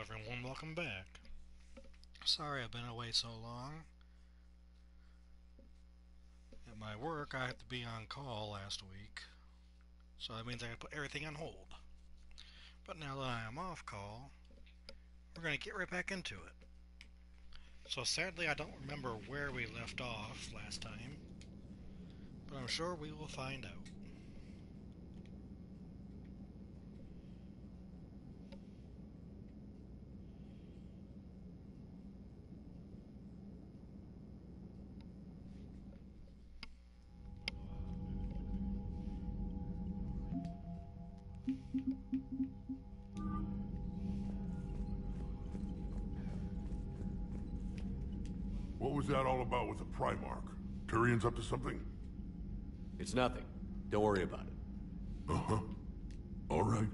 everyone, welcome back. Sorry I've been away so long. At my work, I had to be on call last week, so that means I had to put everything on hold. But now that I am off call, we're going to get right back into it. So sadly, I don't remember where we left off last time, but I'm sure we will find out. What was that all about with the Primarch? Turian's up to something? It's nothing. Don't worry about it. Uh-huh. All right.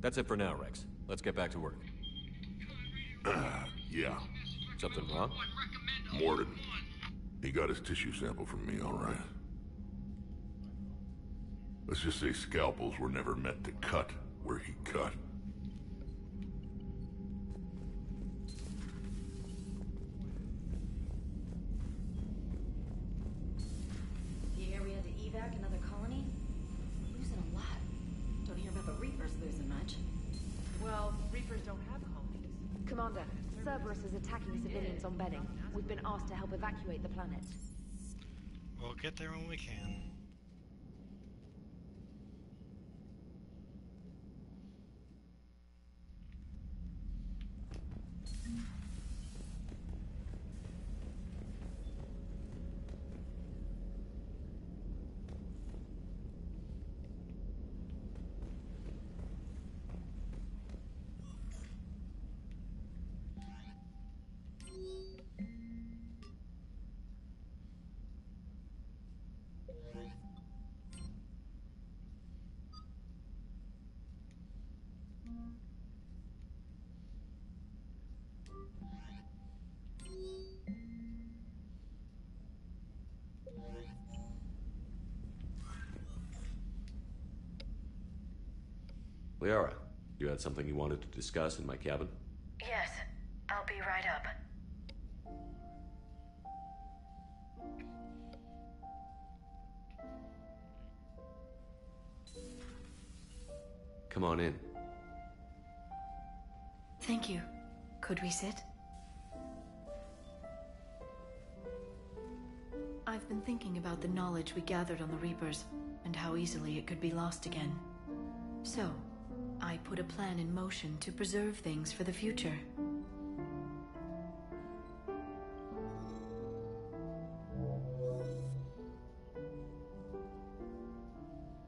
That's it for now, Rex. Let's get back to work. Yeah. Something wrong? Morden. He got his tissue sample from me, all right. Let's just say scalpels were never meant to cut where he cut. You hear we had to evac another colony? Losing a lot. Don't hear about the Reapers losing much. Well, Reapers don't have colonies. Commander, Cerberus is attacking civilians on Bedding. We've been asked to help evacuate the planet. We'll get there when we can. Liara, you had something you wanted to discuss in my cabin? Yes, I'll be right up. Come on in. Thank you. Could we sit? I've been thinking about the knowledge we gathered on the Reapers, and how easily it could be lost again. So, I put a plan in motion to preserve things for the future.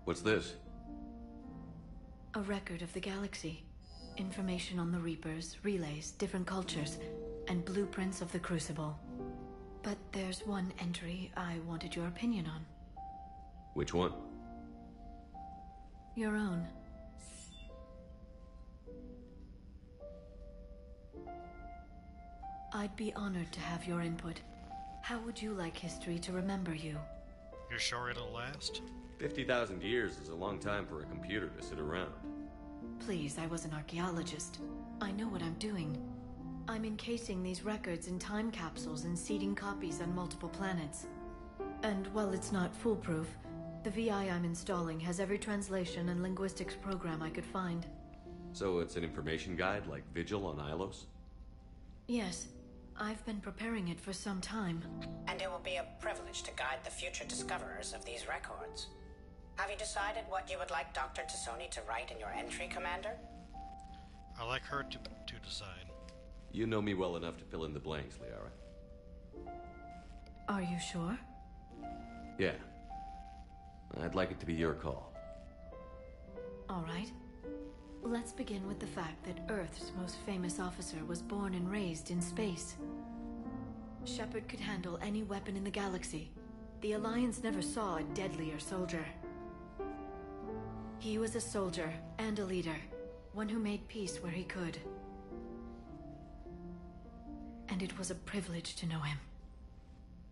What's this? A record of the galaxy. Information on the Reapers, relays, different cultures, and blueprints of the Crucible. But there's one entry I wanted your opinion on. Which one? Your own. I'd be honored to have your input. How would you like history to remember you? You're sure it'll last? 50,000 years is a long time for a computer to sit around. Please, I was an archaeologist. I know what I'm doing. I'm encasing these records in time capsules and seeding copies on multiple planets. And while it's not foolproof, the VI I'm installing has every translation and linguistics program I could find. So it's an information guide like Vigil on Ilos? Yes, I've been preparing it for some time. And it will be a privilege to guide the future discoverers of these records. Have you decided what you would like Dr. Tassoni to write in your entry, Commander? I like her to decide. You know me well enough to fill in the blanks, Liara. Are you sure? Yeah. I'd like it to be your call. All right. Let's begin with the fact that Earth's most famous officer was born and raised in space. Shepard could handle any weapon in the galaxy. The Alliance never saw a deadlier soldier. He was a soldier and a leader, one who made peace where he could. And it was a privilege to know him.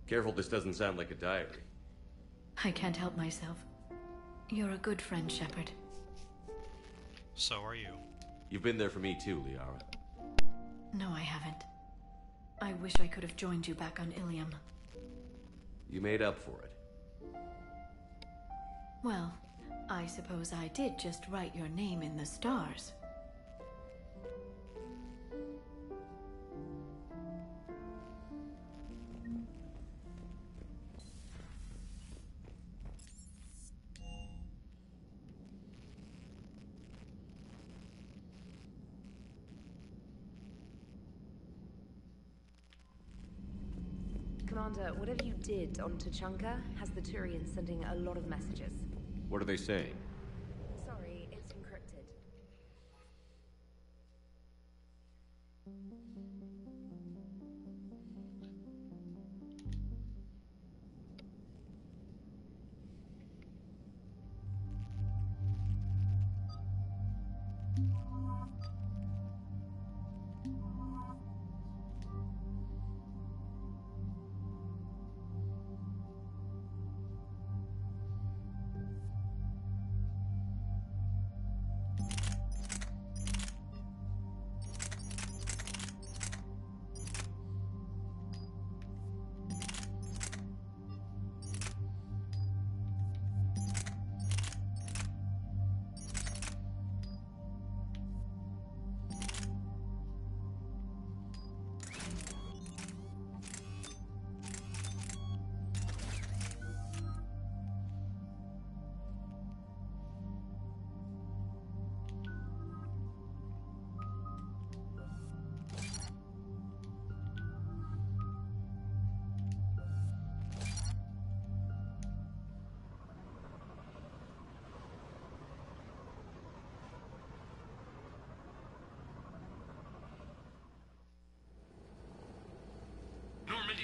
Careful, this doesn't sound like a diary. I can't help myself. You're a good friend, Shepard. So are you. You've been there for me too, Liara. No, I haven't. I wish I could have joined you back on Ilium. You made up for it. Well, I suppose I did just write your name in the stars. Commander, whatever you did on Tachanka has the Turians sending a lot of messages. What are they saying? Sorry, it's encrypted.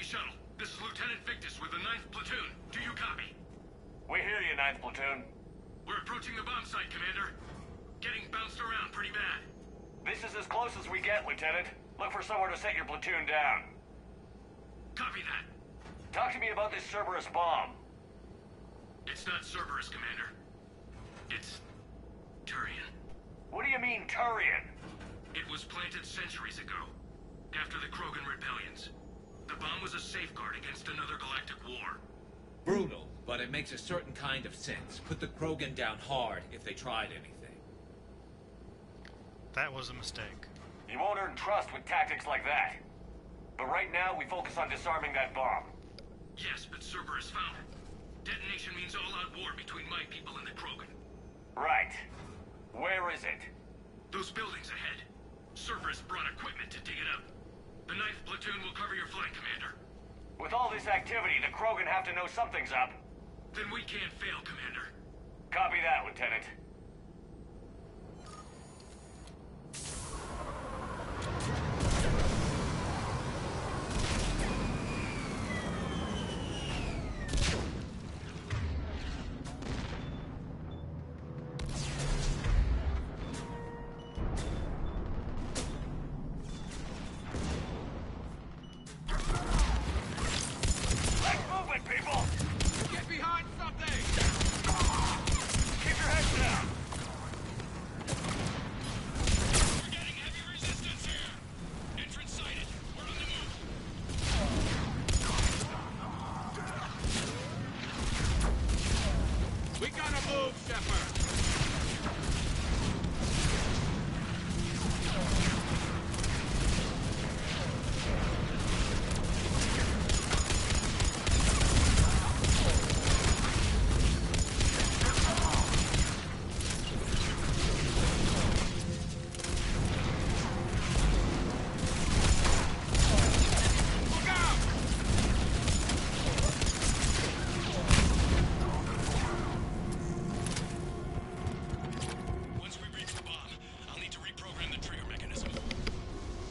Shuttle. This is Lieutenant Victus with the 9th Platoon. Do you copy? We hear you, 9th Platoon. We're approaching the bomb site, Commander. Getting bounced around pretty bad. This is as close as we get, Lieutenant. Look for somewhere to set your platoon down. Copy that. Talk to me about this Cerberus bomb. It's not Cerberus, Commander. It's Turian. What do you mean, Turian? It was planted centuries ago, after the Krogan rebellions. The bomb was a safeguard against another galactic war. Brutal, but it makes a certain kind of sense. Put the Krogan down hard if they tried anything. That was a mistake. You won't earn trust with tactics like that. But right now, we focus on disarming that bomb. Yes, but Cerberus found it. Detonation means all-out war between my people and the Krogan. Right. Where is it? Those buildings ahead. Cerberus brought equipment to dig it up. The 9th Platoon will cover your flank, Commander. With all this activity, the Krogan have to know something's up. Then we can't fail, Commander. Copy that, Lieutenant.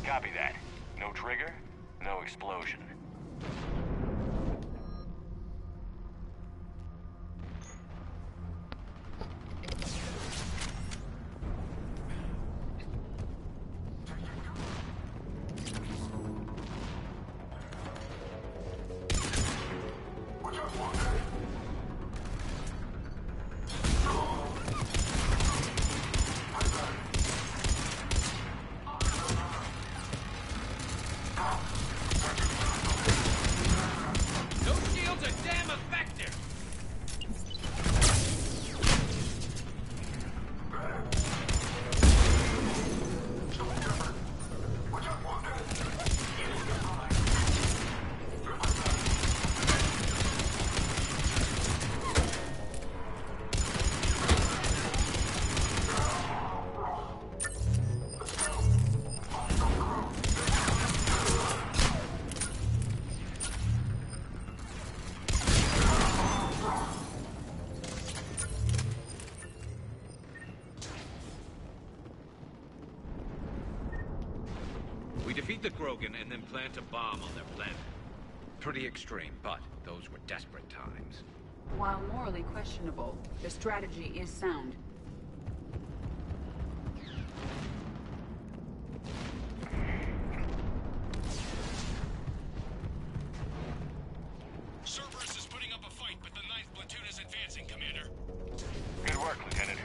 Copy that. No trigger, no explosion. Feed the Krogan and then plant a bomb on their planet. Pretty extreme, but those were desperate times. While morally questionable, the strategy is sound. Cerberus is putting up a fight, but the 9th platoon is advancing, Commander. Good work, Lieutenant.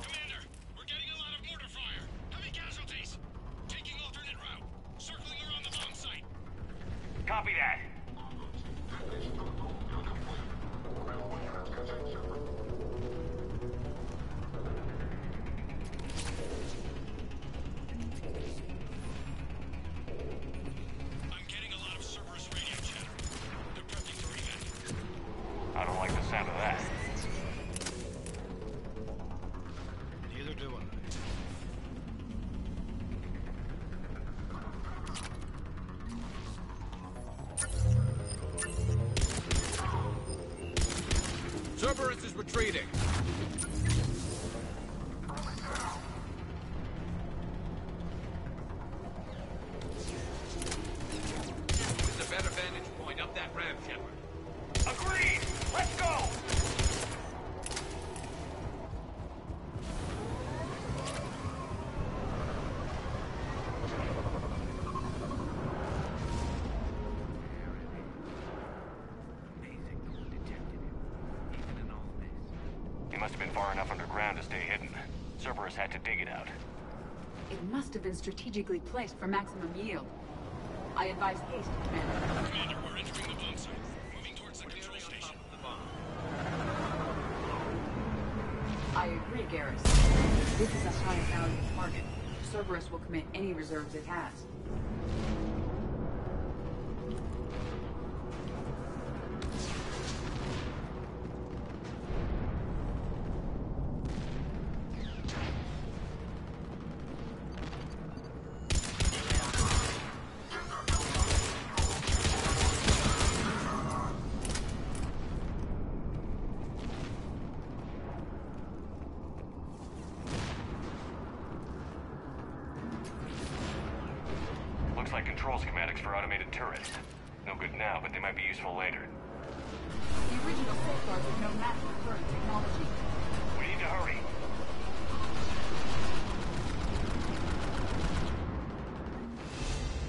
Commander, we're getting a lot of mortar fire. Heavy casualties. Taking alternate route. Circling around the bomb site. Copy that. I'm getting a lot of Cerberus radio chatter. They're prepping for evac. I don't like the sound of that. Neither do I. Cerberus is retreating. There's a better vantage point up that ramp, Shepard. Agreed! Let's go! He must have been far enough underground to stay hidden. Cerberus had to dig it out. It must have been strategically placed for maximum yield. I advise haste, Commander. Commander, we're entering the bomb site. Moving towards the control station. I agree, Garrus. This is a high-value target. Cerberus will commit any reserves it has. Looks like control schematics for automated turrets. No good now, but they might be useful later. The original safeguards have no match for current technology. We need to hurry.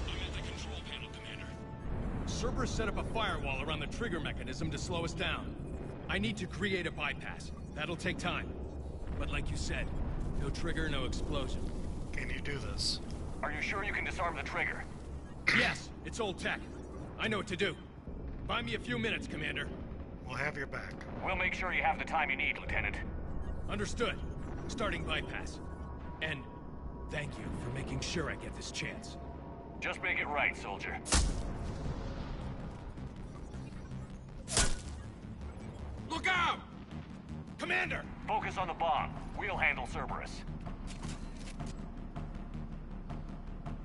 I'm at the control panel, Commander. Cerberus set up a firewall around the trigger mechanism to slow us down. I need to create a bypass. That'll take time. But like you said, no trigger, no explosion. Can you do this? Are you sure you can disarm the trigger? Yes, it's old tech. I know what to do. Buy me a few minutes, Commander. We'll have your back. We'll make sure you have the time you need, Lieutenant. Understood. Starting bypass. And thank you for making sure I get this chance. Just make it right, soldier. Look out! Commander! Focus on the bomb. We'll handle Cerberus.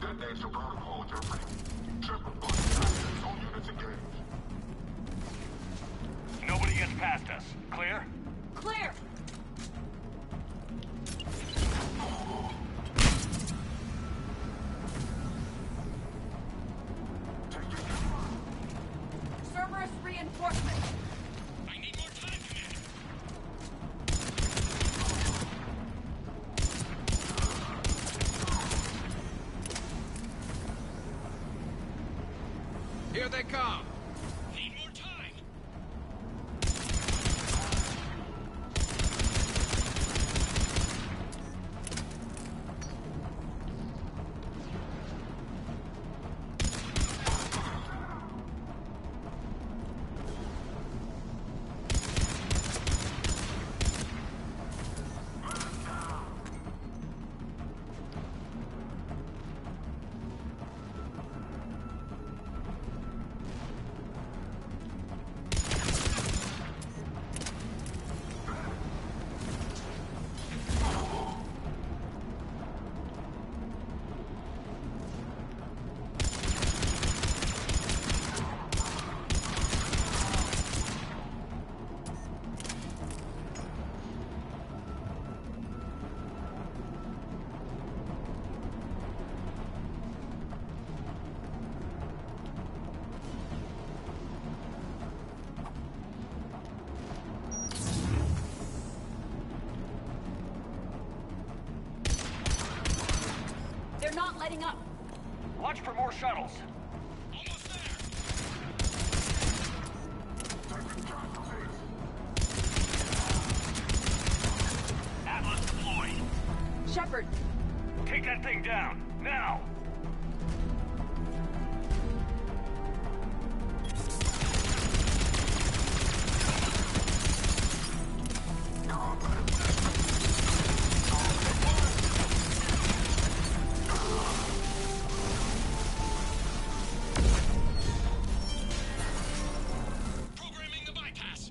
Detonation protocol interpreting. Shepard bus all units engaged. Nobody gets past us. Clear? Clear! Cerberus reinforcement! I need more time, Commander. Here they come. Need more time. lighting up. Watch for more shuttles. Atlas deployed. Shepard! Take that thing down, now! Programming the bypass.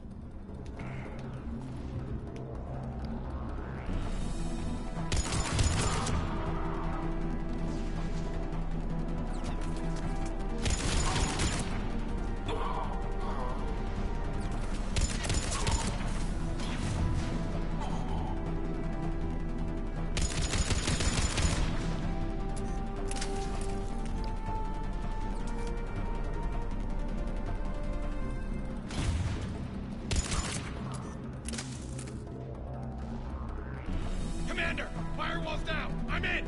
Commander, firewall's down. I'm in.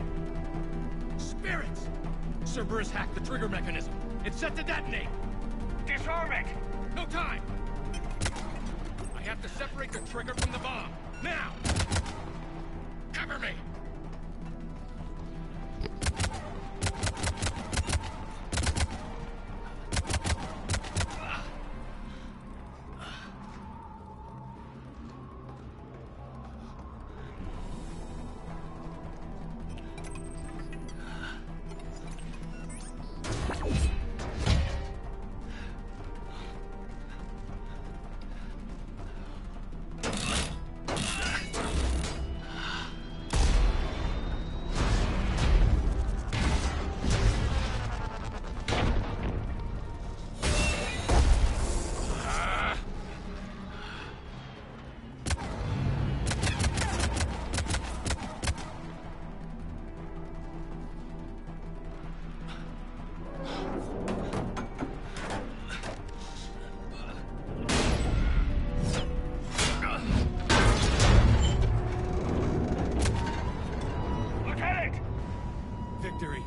Spirits. Cerberus hacked the trigger mechanism. It's set to detonate. Disarm it! No time. I have to separate the trigger from the bomb. Now. Cover me. Lieutenant! Victory.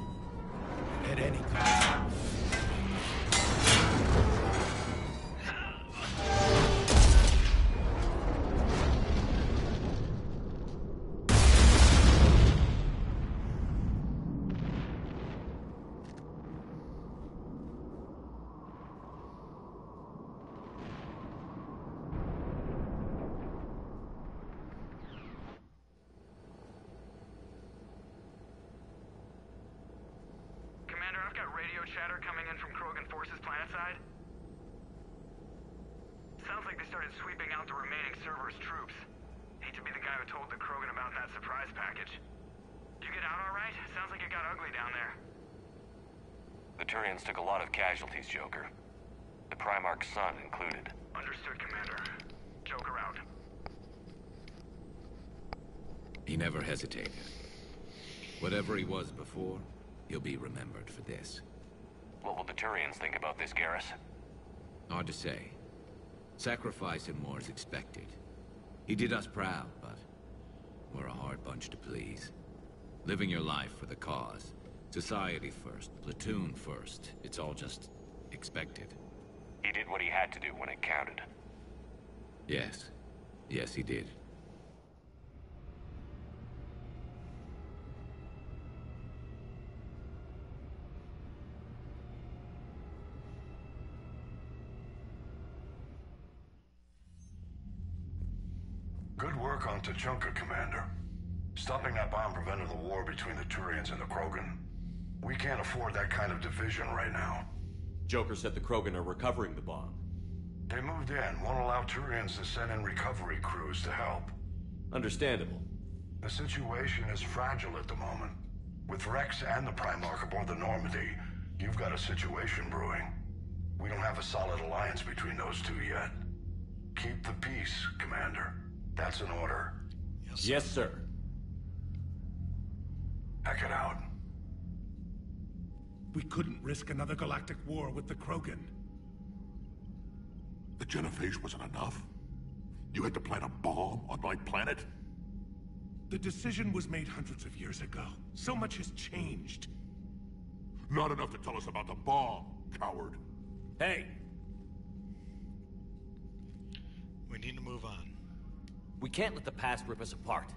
At any cost. Commander, I've got radio chatter coming in from Krogan forces planetside. Sounds like they started sweeping out the remaining Cerberus troops. Hate to be the guy who told the Krogan about that surprise package. You get out all right? Sounds like it got ugly down there. The Turians took a lot of casualties, Joker. The Primarch's son included. Understood, Commander. Joker out. He never hesitated. Whatever he was before, he'll be remembered for this. What will the Turians think about this, Garrus? Hard to say. Sacrifice in war is expected. He did us proud, but we're a hard bunch to please. Living your life for the cause. Society first, platoon first. It's all just expected. He did what he had to do when it counted. Yes. Yes, he did. Good work on Tachanka, Commander. Stopping that bomb prevented the war between the Turians and the Krogan. We can't afford that kind of division right now. Joker said the Krogan are recovering the bomb. They moved in, won't allow Turians to send in recovery crews to help. Understandable. The situation is fragile at the moment. With Rex and the Primarch aboard the Normandy, you've got a situation brewing. We don't have a solid alliance between those two yet. Keep the peace, Commander. That's an order. Yes, sir. Heck it out. We couldn't risk another galactic war with the Krogan. The genophage wasn't enough? You had to plant a bomb on my planet? The decision was made hundreds of years ago. So much has changed. Not enough to tell us about the bomb, coward. Hey! We need to move on. We can't let the past rip us apart.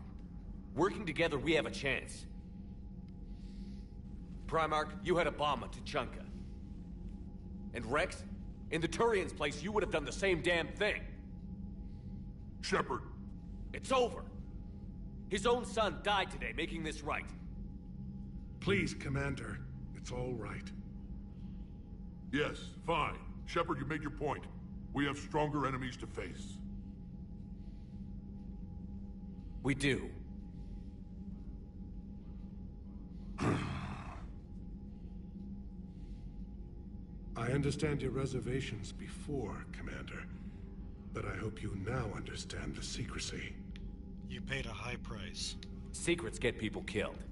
Working together, we have a chance. Primarch, you had a bomb on Tuchanka. And Rex, in the Turian's place, you would have done the same damn thing. Shepard. It's over. His own son died today, making this right. Please, Commander. It's all right. Yes, fine. Shepard, you made your point. We have stronger enemies to face. We do. I understand your reservations before, Commander. But I hope you now understand the secrecy. You paid a high price. Secrets get people killed.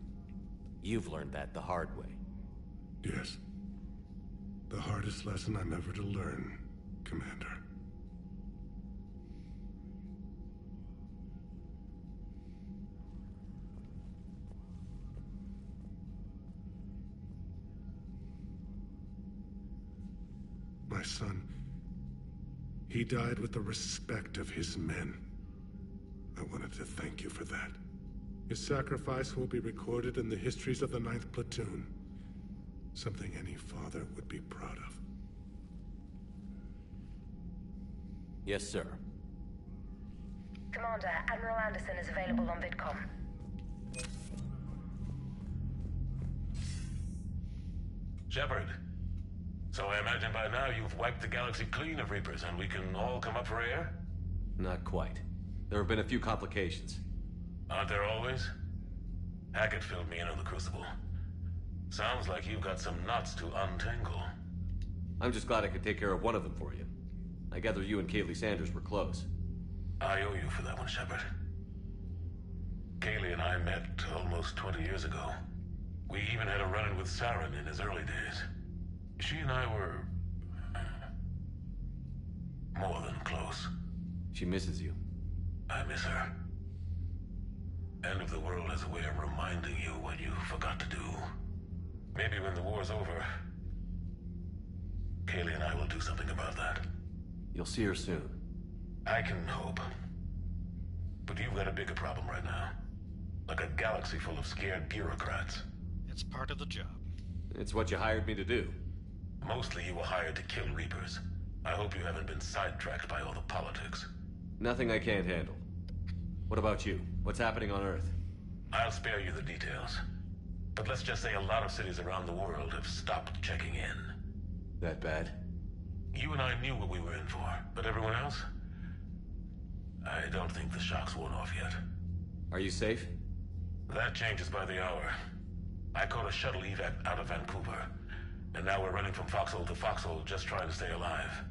You've learned that the hard way. Yes. The hardest lesson I'm ever to learn, Commander. My son, he died with the respect of his men. I wanted to thank you for that. His sacrifice will be recorded in the histories of the 9th Platoon. Something any father would be proud of. Yes, sir. Commander, Admiral Anderson is available on VidCom. Shepard. So I imagine by now you've wiped the galaxy clean of Reapers and we can all come up for air? Not quite. There have been a few complications. Aren't there always? Hackett filled me in on the Crucible. Sounds like you've got some knots to untangle. I'm just glad I could take care of one of them for you. I gather you and Kaylee Sanders were close. I owe you for that one, Shepard. Kaylee and I met almost 20 years ago. We even had a run-in with Saren in his early days. She and I were... more than close. She misses you. I miss her. End of the world has a way of reminding you what you forgot to do. Maybe when the war's over, Kaylee and I will do something about that. You'll see her soon. I can hope. But you've got a bigger problem right now. Like a galaxy full of scared bureaucrats. It's part of the job. It's what you hired me to do. Mostly you were hired to kill Reapers. I hope you haven't been sidetracked by all the politics. Nothing I can't handle. What about you? What's happening on Earth? I'll spare you the details. But let's just say a lot of cities around the world have stopped checking in. That bad? You and I knew what we were in for, but everyone else? I don't think the shock's worn off yet. Are you safe? That changes by the hour. I caught a shuttle evac out of Vancouver, and now we're running from foxhole to foxhole just trying to stay alive.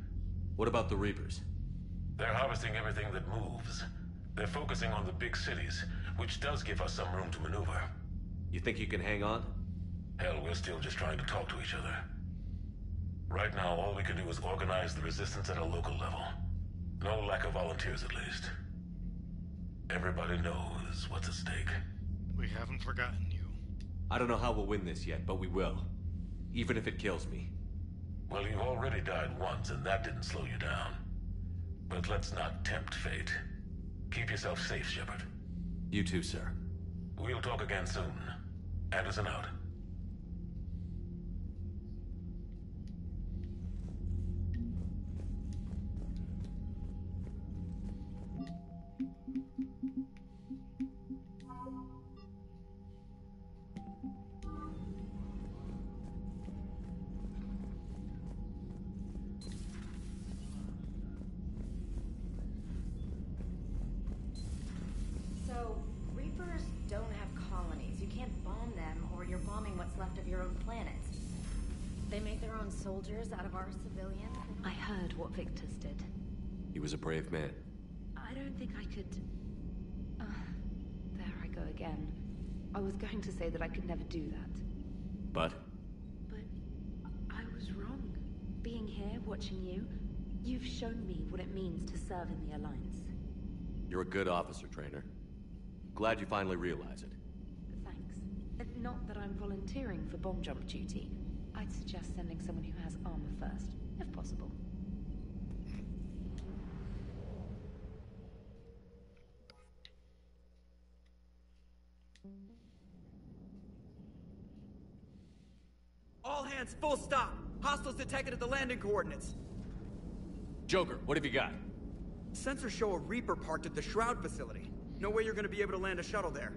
What about the Reapers? They're harvesting everything that moves. They're focusing on the big cities, which does give us some room to maneuver. You think you can hang on? Hell, we're still just trying to talk to each other. Right now, all we can do is organize the resistance at a local level. No lack of volunteers, at least. Everybody knows what's at stake. We haven't forgotten you. I don't know how we'll win this yet, but we will. Even if it kills me. Well, you've already died once, and that didn't slow you down. But let's not tempt fate. Keep yourself safe, Shepard. You too, sir. We'll talk again soon. Anderson out. So, Reapers don't have colonies. You can't bomb them, or you're bombing what's left of your own planet. They make their own soldiers out of our civilians. I heard what Victor's did. He was a brave man. I don't think I could... there I go again. I was going to say that I could never do that. But? But I was wrong. Being here, watching you, you've shown me what it means to serve in the Alliance. You're a good officer, Trainer. Glad you finally realize it. Thanks. Not that I'm volunteering for bomb jump duty. I'd suggest sending someone who has armor first, if possible. All hands, full stop! Hostiles detected at the landing coordinates. Joker, what have you got? Sensors show a Reaper parked at the Shroud facility. No way you're gonna be able to land a shuttle there.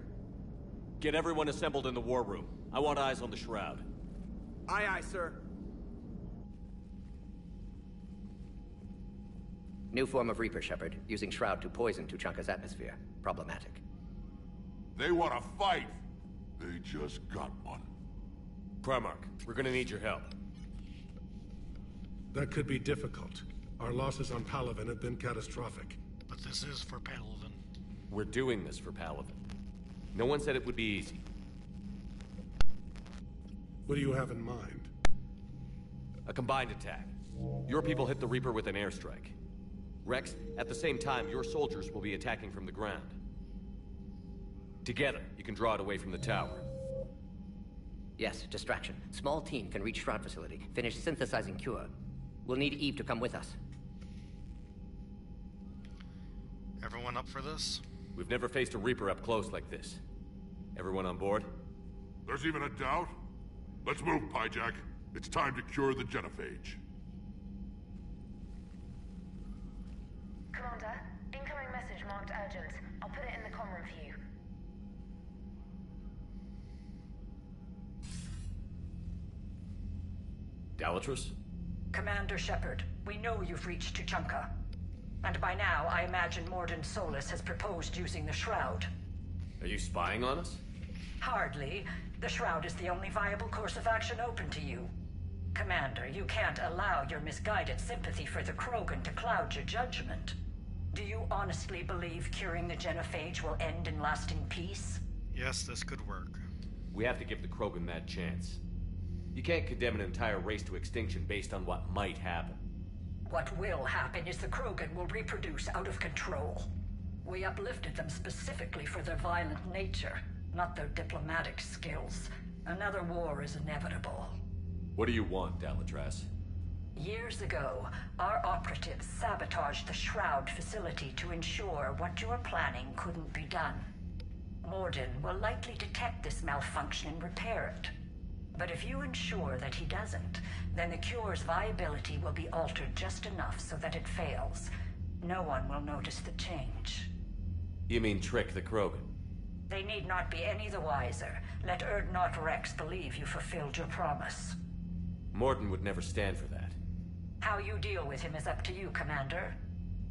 Get everyone assembled in the war room. I want eyes on the Shroud. Aye, aye, sir. New form of Reaper, Shepard. Using Shroud to poison Tuchanka's atmosphere. Problematic. They want to fight. They just got one. Primarch, we're gonna need your help. That could be difficult. Our losses on Palaven have been catastrophic. But this is for Palaven. We're doing this for Palaven. No one said it would be easy. What do you have in mind? A combined attack. Your people hit the Reaper with an airstrike. Rex, at the same time, your soldiers will be attacking from the ground. Together, you can draw it away from the tower. Yes, distraction. Small team can reach Shroud facility. Finish synthesizing cure. We'll need Eve to come with us. Everyone up for this? We've never faced a Reaper up close like this. Everyone on board? There's even a doubt? Let's move, Pyjack. It's time to cure the genophage. Commander, incoming message marked urgent. I'll put it in the comm room for you. Dalatrus? Commander Shepard, we know you've reached Tuchanka. And by now, I imagine Mordin Solus has proposed using the Shroud. Are you spying on us? Hardly. The Shroud is the only viable course of action open to you. Commander, you can't allow your misguided sympathy for the Krogan to cloud your judgment. Do you honestly believe curing the genophage will end in lasting peace? Yes, this could work. We have to give the Krogan that chance. You can't condemn an entire race to extinction based on what might happen. What will happen is the Krogan will reproduce out of control. We uplifted them specifically for their violent nature, not their diplomatic skills. Another war is inevitable. What do you want, Dalatrus? Years ago, our operatives sabotaged the Shroud facility to ensure what you were planning couldn't be done. Mordin will likely detect this malfunction and repair it. But if you ensure that he doesn't, then the cure's viability will be altered just enough so that it fails. No one will notice the change. You mean trick the Krogan? They need not be any the wiser. Let Urdnot Rex believe you fulfilled your promise. Morton would never stand for that. How you deal with him is up to you, Commander.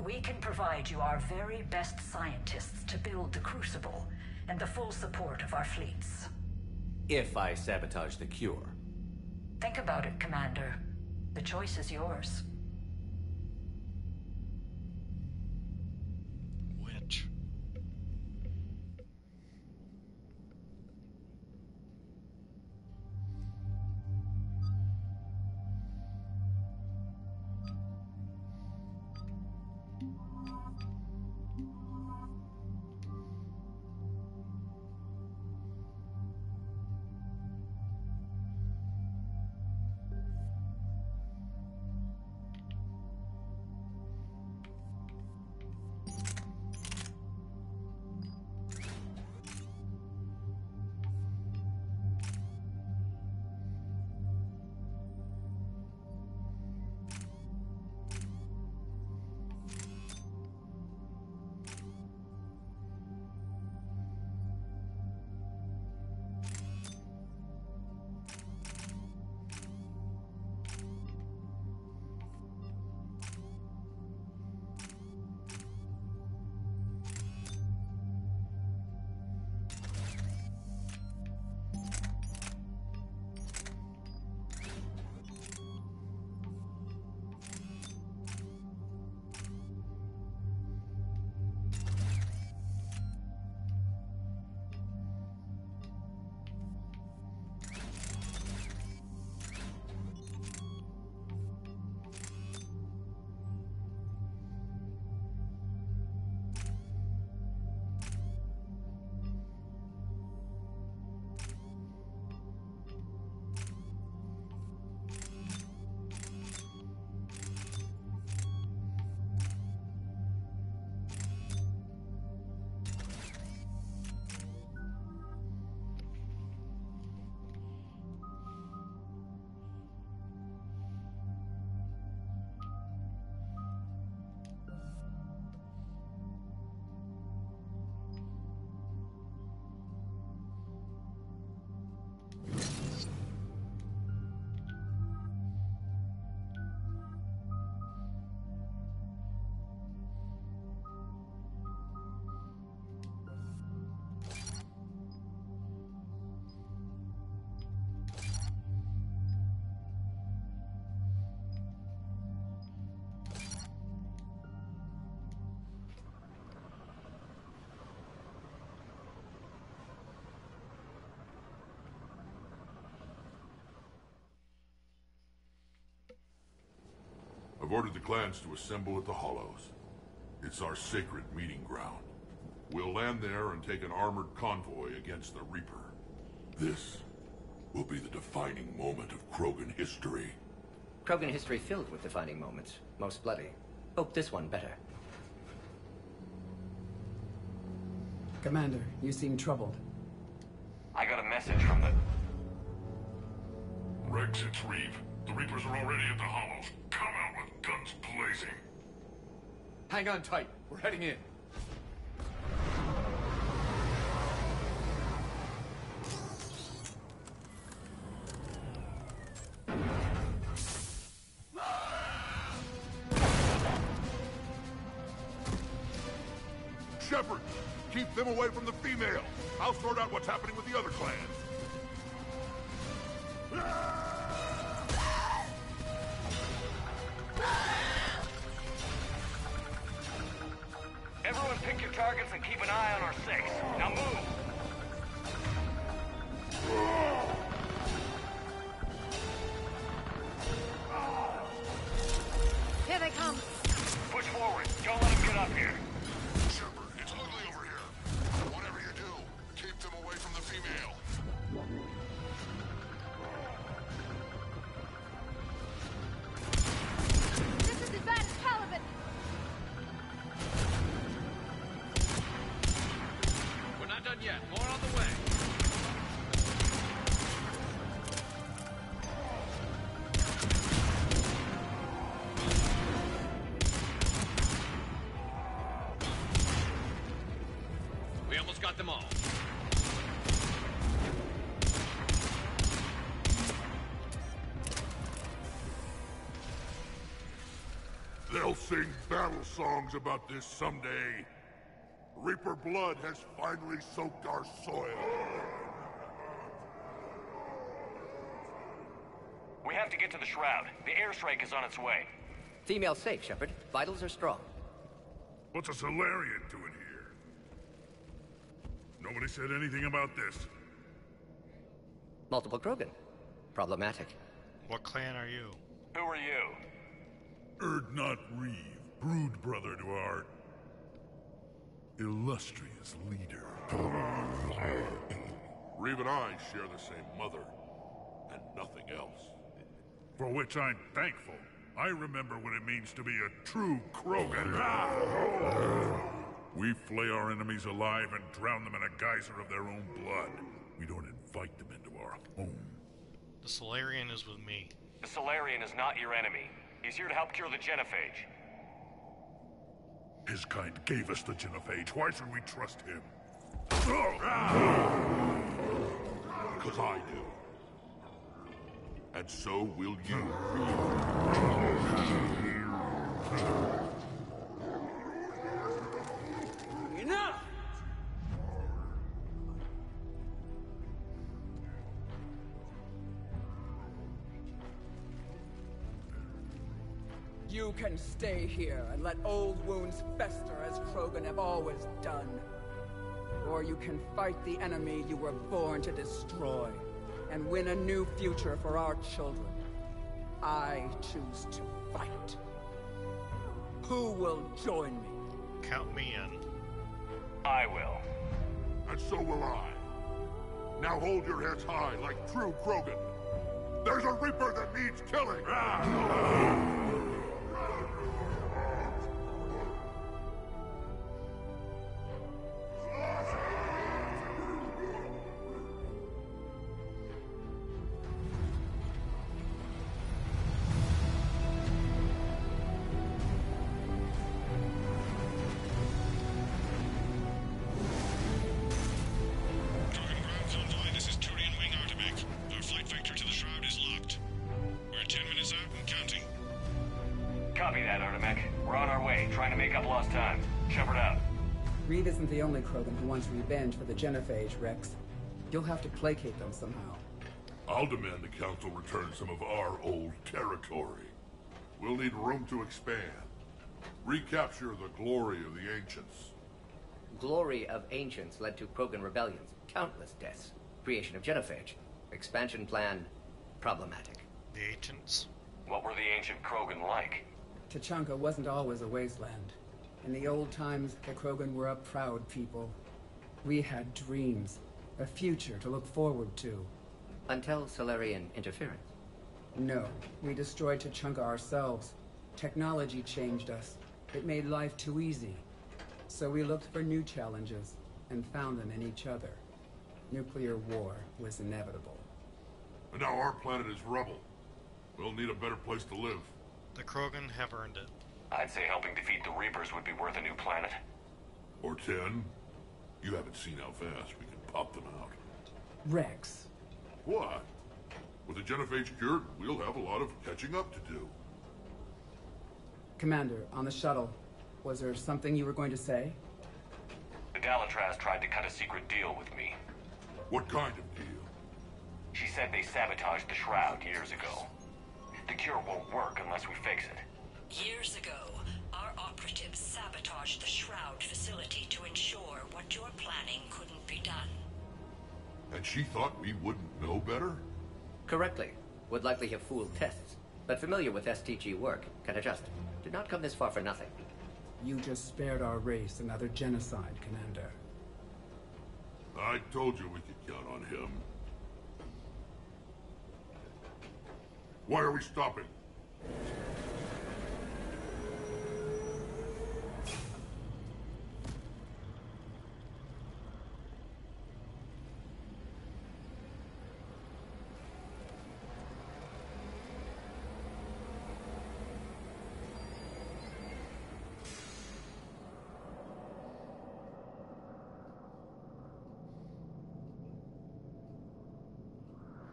We can provide you our very best scientists to build the Crucible, and the full support of our fleets. If I sabotage the cure. Think about it, Commander. The choice is yours. Which? I've ordered the clans to assemble at the Hollows. It's our sacred meeting ground. We'll land there and take an armored convoy against the Reaper. This will be the defining moment of Krogan history. Krogan history filled with defining moments. Most bloody. Hope this one better. Commander, you seem troubled. I got a message from the... Rex, it's Reeve. The Reapers are already at the Hollows. Come out with guns blazing. Hang on tight. We're heading in. Shepard, keep them away from the female. I'll sort out what's happening with the other clans. Everyone pick your targets and keep an eye on our six. Now move! Here they come. Push forward. Don't let them get up here. Shepard, it's ugly over here. Whatever you do, keep them away from the female. This is advanced Caliban. We're not done yet. More on the way. We almost got them all. They'll sing battle songs about this someday. Reaper blood has finally soaked our soil. We have to get to the Shroud. The airstrike is on its way. Female safe, Shepard. Vitals are strong. What's a Solarian doing here? Nobody said anything about this. Multiple Krogan. Problematic. What clan are you? Who are you? Erdnot Reeve, brood brother to our illustrious leader. Reeve and I share the same mother, and nothing else. For which I'm thankful. I remember what it means to be a true Krogan. We flay our enemies alive and drown them in a geyser of their own blood. We don't invite them into our home. The Solarian is with me. The Solarian is not your enemy. He's here to help cure the genophage. His kind gave us the genophage. Why should we trust him? Because I do. And so will you. Enough! You can stay here and let old wounds fester as Krogan have always done. Or you can fight the enemy you were born to destroy and win a new future for our children. I choose to fight. Who will join me? Count me in. I will. And so will I. Now hold your heads high like true Krogan. There's a Reaper that needs killing! Copy that, Artemek. We're on our way, trying to make up lost time. Shepard out. Reeve isn't the only Krogan who wants revenge for the genophage, Rex. You'll have to placate them somehow. I'll demand the Council return some of our old territory. We'll need room to expand. Recapture the glory of the Ancients. Glory of Ancients led to Krogan rebellions, countless deaths, creation of genophage, expansion plan, problematic. The Ancients? What were the ancient Krogan like? Tuchanka wasn't always a wasteland. In the old times, the Krogan were a proud people. We had dreams, a future to look forward to. Until Solarian interference. No, we destroyed Tuchanka ourselves. Technology changed us. It made life too easy. So we looked for new challenges, and found them in each other. Nuclear war was inevitable. And now our planet is rubble. We'll need a better place to live. The Krogan have earned it. I'd say helping defeat the Reapers would be worth a new planet. Or 10. You haven't seen how fast we can pop them out. Rex. What? With the genophage cured, we'll have a lot of catching up to do. Commander, on the shuttle, was there something you were going to say? The Dalatraz tried to cut a secret deal with me. What kind of deal? She said they sabotaged the Shroud years ago. The cure won't work unless we fix it. Years ago, our operatives sabotaged the Shroud facility to ensure what you're planning couldn't be done. And she thought we wouldn't know better? Correctly. Would likely have fooled tests, but familiar with STG work, can adjust. Did not come this far for nothing. You just spared our race another genocide, Commander. I told you we could count on him. Why are we stopping?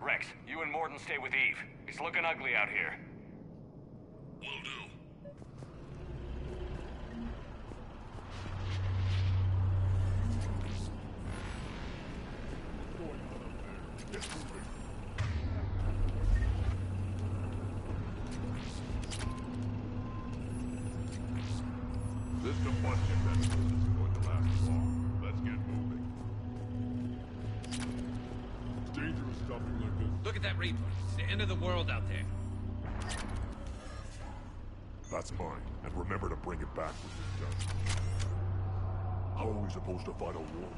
Rex, you and Morden stay with Eve. It's looking ugly out here. Will do. Get moving. This combustion method isn't going to last long. Let's get moving. It's dangerous stopping like this. Look at that Reaper. It's the end of the world out there. That's mine, and remember to bring it back when you're done. How are we supposed to fight a war?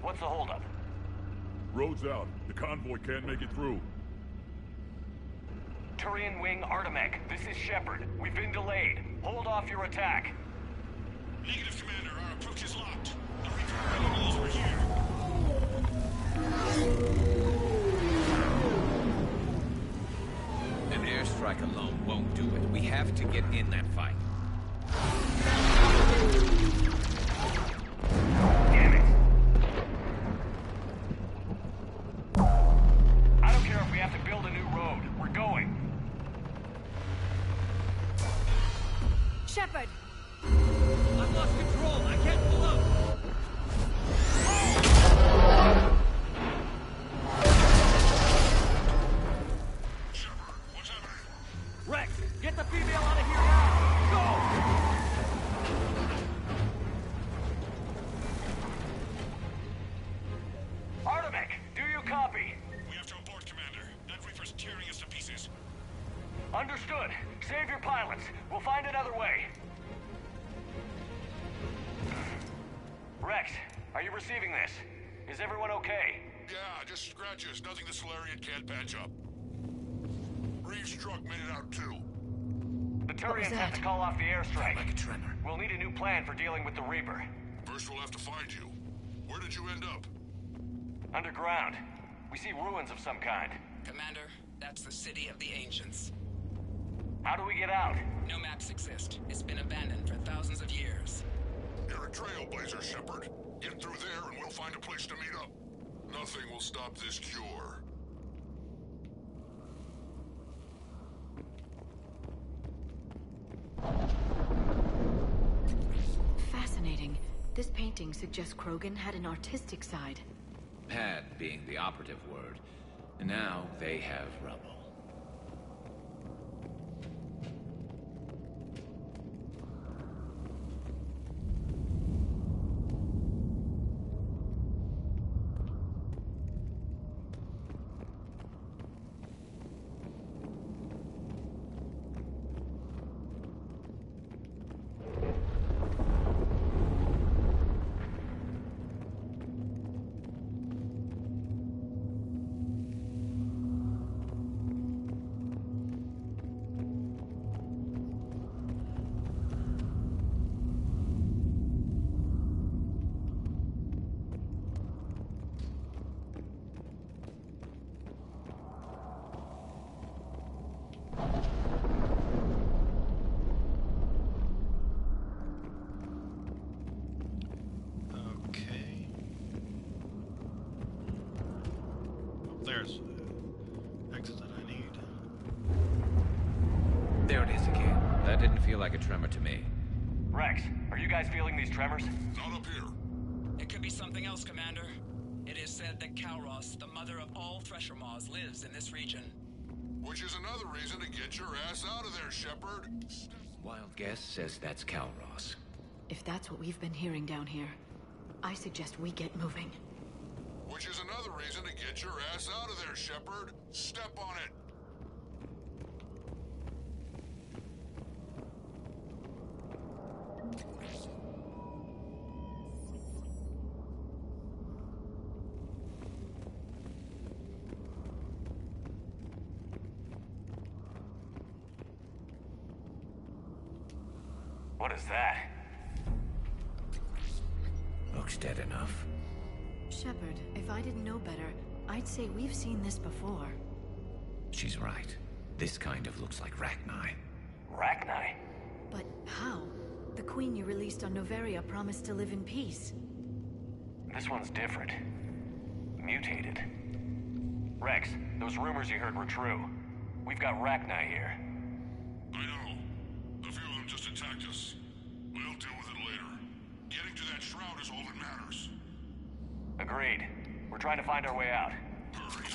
What's the holdup? Road's out. The convoy can't make it through. Turian Wing Artemech, this is Shepard. We've been delayed. Hold off your attack. Negative, Commander. Our approach is locked. The Reaper already knows we're here. An airstrike alone won't do it. We have to get in that fight. Damn it. I don't care if we have to build a new road. We're going. Shepard! I've lost control. I can't pull up. Rex, get the female out of here now! Go! Artemech, do you copy? We have to abort, Commander. That Reaper's tearing us to pieces. Understood. Save your pilots. We'll find another way. Rex, are you receiving this? Is everyone okay? Yeah, just scratches. Nothing the Solarian can't patch up. Reeves' truck made it out too. The Turians have to call off the airstrike. Like a tremor. We'll need a new plan for dealing with the Reaper. First we'll have to find you. Where did you end up? Underground. We see ruins of some kind. Commander, that's the city of the ancients. How do we get out? No maps exist. It's been abandoned for thousands of years. You're a trailblazer, Shepard. Get through there and we'll find a place to meet up. Nothing will stop this cure. Fascinating. This painting suggests Krogan had an artistic side. Had being the operative word. And now they have rubble. there's exit that I need. There it is again. That didn't feel like a tremor to me. Rex, are you guys feeling these tremors? Not up here. It could be something else, Commander. It is said that Kalros, the mother of all Thresher Maws, lives in this region. Which is another reason to get your ass out of there, Shepard. Wild guess says that's Kalros. If that's what we've been hearing down here, I suggest we get moving. Which is another reason to get your ass out of there, Shepard. Step on it. What is that? Looks dead enough. Shepard, if I didn't know better, I'd say we've seen this before. She's right. This kind of looks like Rachni. Rachni? But how? The queen you released on Noveria promised to live in peace. This one's different. Mutated. Rex, those rumors you heard were true. We've got Rachni here. I know. A few of them just attacked us. We'll deal with it later. Getting to that shroud is all that matters. Agreed. We're trying to find our way out. Hurry.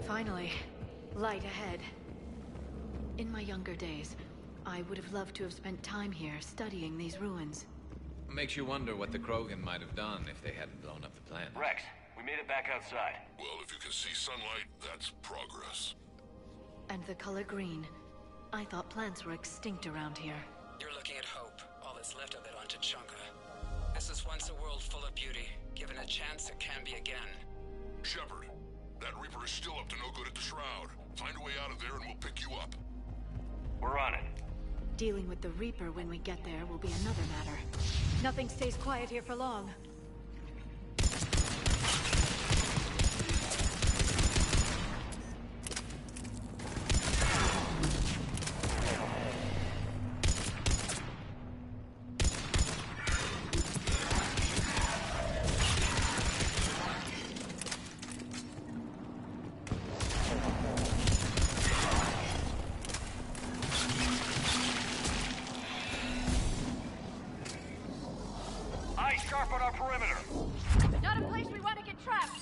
Finally, light ahead. In my younger days, I would have loved to have spent time here studying these ruins. Makes you wonder what the Krogan might have done if they hadn't blown up the planet. Rex, we made it back outside. Well, if you can see sunlight, that's progress. And the color green. I thought plants were extinct around here. You're looking at hope, all that's left of it on Tuchanka. This is once a world full of beauty. Given a chance, it can be again. Shepard, that Reaper is still up to no good at the shroud. Find a way out of there and we'll pick you up. We're on it. Dealing with the Reaper when we get there will be another matter. Nothing stays quiet here for long. Sharp on our perimeter. Not a place we want to get trapped.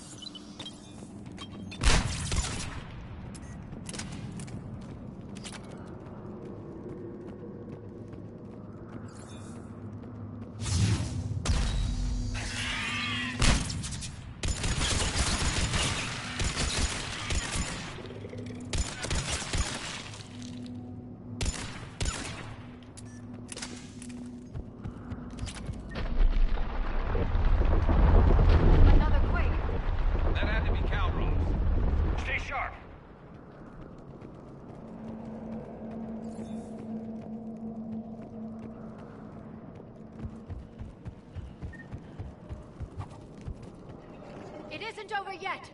It isn't over yet.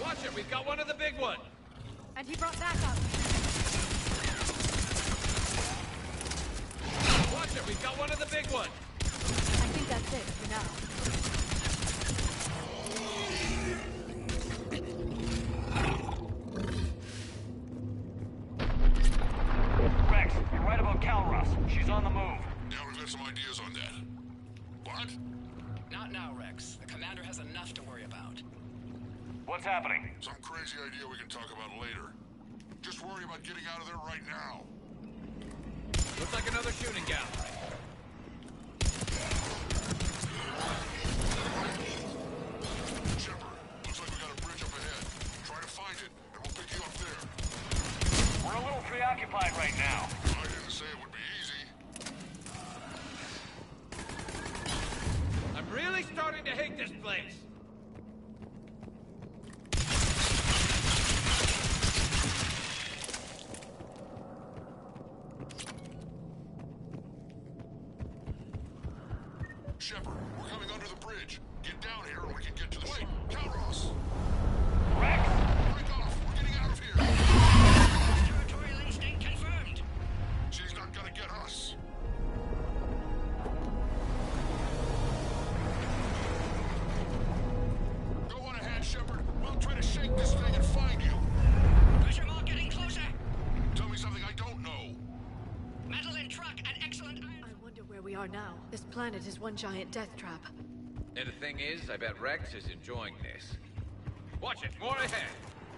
Watch it, we've got one of the big ones. And he brought backup. Watch it, we've got one of the big ones. I think that's it for now. Rex, you're right about Kalros. She's on the move. Yeah, we've got some ideas on that. What? Not now, Rex. The commander has enough to worry about. What's happening? Some crazy idea we can talk about later. Just worry about getting out of there right now. Looks like another shooting gallery. Shepard, looks like we got a bridge up ahead. Try to find it, and we'll pick you up there. We're a little preoccupied right now. I didn't say it would be easy. I'm really starting to hate this place. Shepard, we're coming under the bridge. Get down here and we can get to the ship. Calros! Rex! Break off! We're getting out of here! Territorial instinct confirmed. She's not gonna get us. Go on ahead, Shepard. We'll try to shake this thing and find you. Pressure mark getting closer. Tell me something I don't know. Metal in truck and excellent iron. I wonder where we are now. This planet is one giant death trap. And the thing is, I bet Rex is enjoying this. Watch it, more ahead.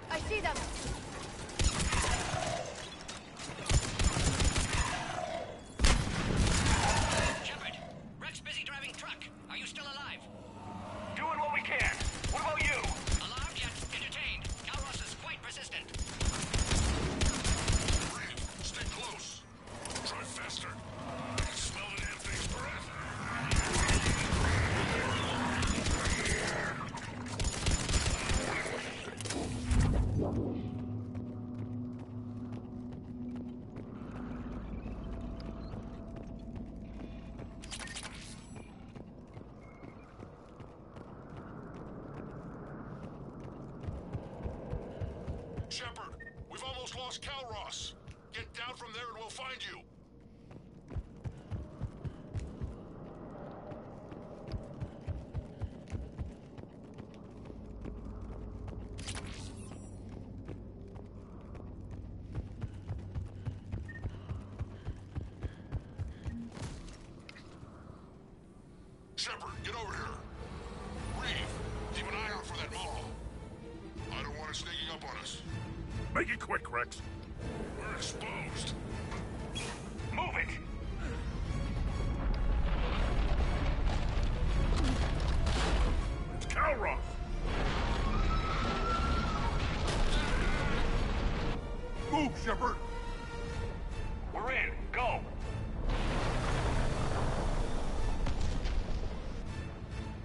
I see them! Shepard, Rex busy driving truck. Are you still alive? Doing what we can. What about you? Alarmed yet entertained. Calros is quite persistent. Reeve, stay close. Try faster. I can smell the damn thing's breath. Shepard, we've almost lost Calros. Get down from there and we'll find you. Shepard, get over here. Reeve, keep an eye out for that mall. I don't want it sneaking up on us. Make it quick, Rex. We're exposed. Move it! It's Calros! Move, Shepard! We're in. Go!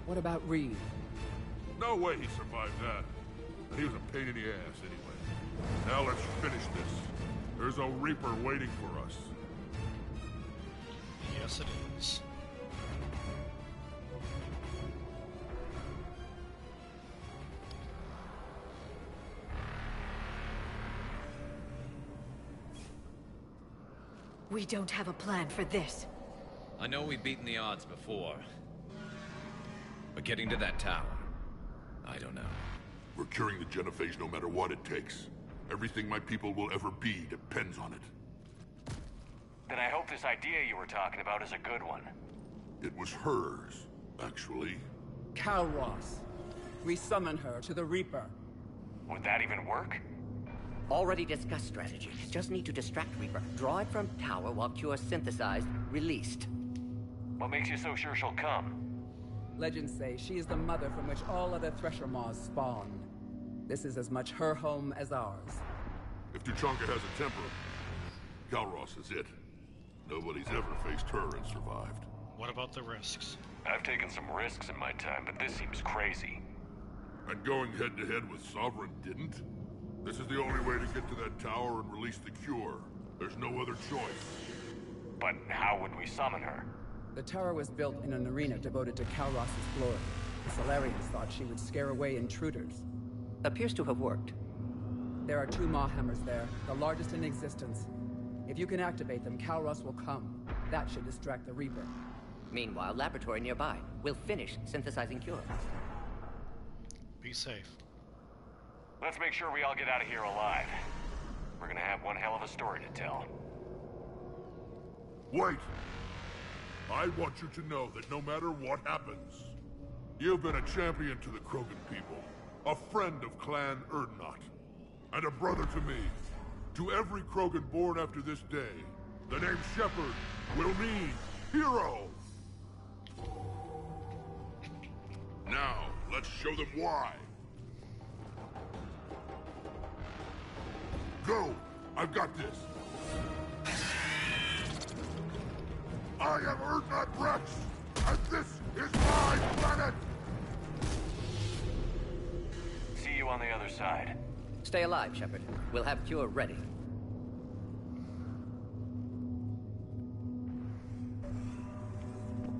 What about Reeve? No way he survived that. And he was a pain in the ass anyway. Now let's finish this. There's a Reaper waiting for us. Yes, it is. We don't have a plan for this. I know we've beaten the odds before. But getting to that tower, I don't know. We're curing the genophage no matter what it takes. Everything my people will ever be depends on it. Then I hope this idea you were talking about is a good one. It was hers, actually. Calros. We summon her to the Reaper. Would that even work? Already discussed strategy. Just need to distract Reaper. Draw it from tower while Cure synthesized, released. What makes you so sure she'll come? Legends say she is the mother from which all other Thresher Maws spawned. This is as much her home as ours. If Tuchanka has a temper, Calros is it. Nobody's ever faced her and survived. What about the risks? I've taken some risks in my time, but this seems crazy. And going head-to-head with Sovereign didn't? This is the only way to get to that tower and release the cure. There's no other choice. But how would we summon her? The tower was built in an arena devoted to Calros' glory. The Solarians thought she would scare away intruders. Appears to have worked. There are 2 Maw hammers there, the largest in existence. If you can activate them, Calros will come. That should distract the Reaper. Meanwhile, laboratory nearby. We'll finish synthesizing Cure. Be safe. Let's make sure we all get out of here alive. We're gonna have one hell of a story to tell. Wait! I want you to know that no matter what happens, you've been a champion to the Krogan people, a friend of Clan Erdnot, and a brother to me. To every Krogan born after this day, the name Shepard will mean hero! Now, let's show them why. Go! I've got this! I am Erdnot Rex, and this is my planet! See you on the other side. Stay alive, Shepard. We'll have Cure ready.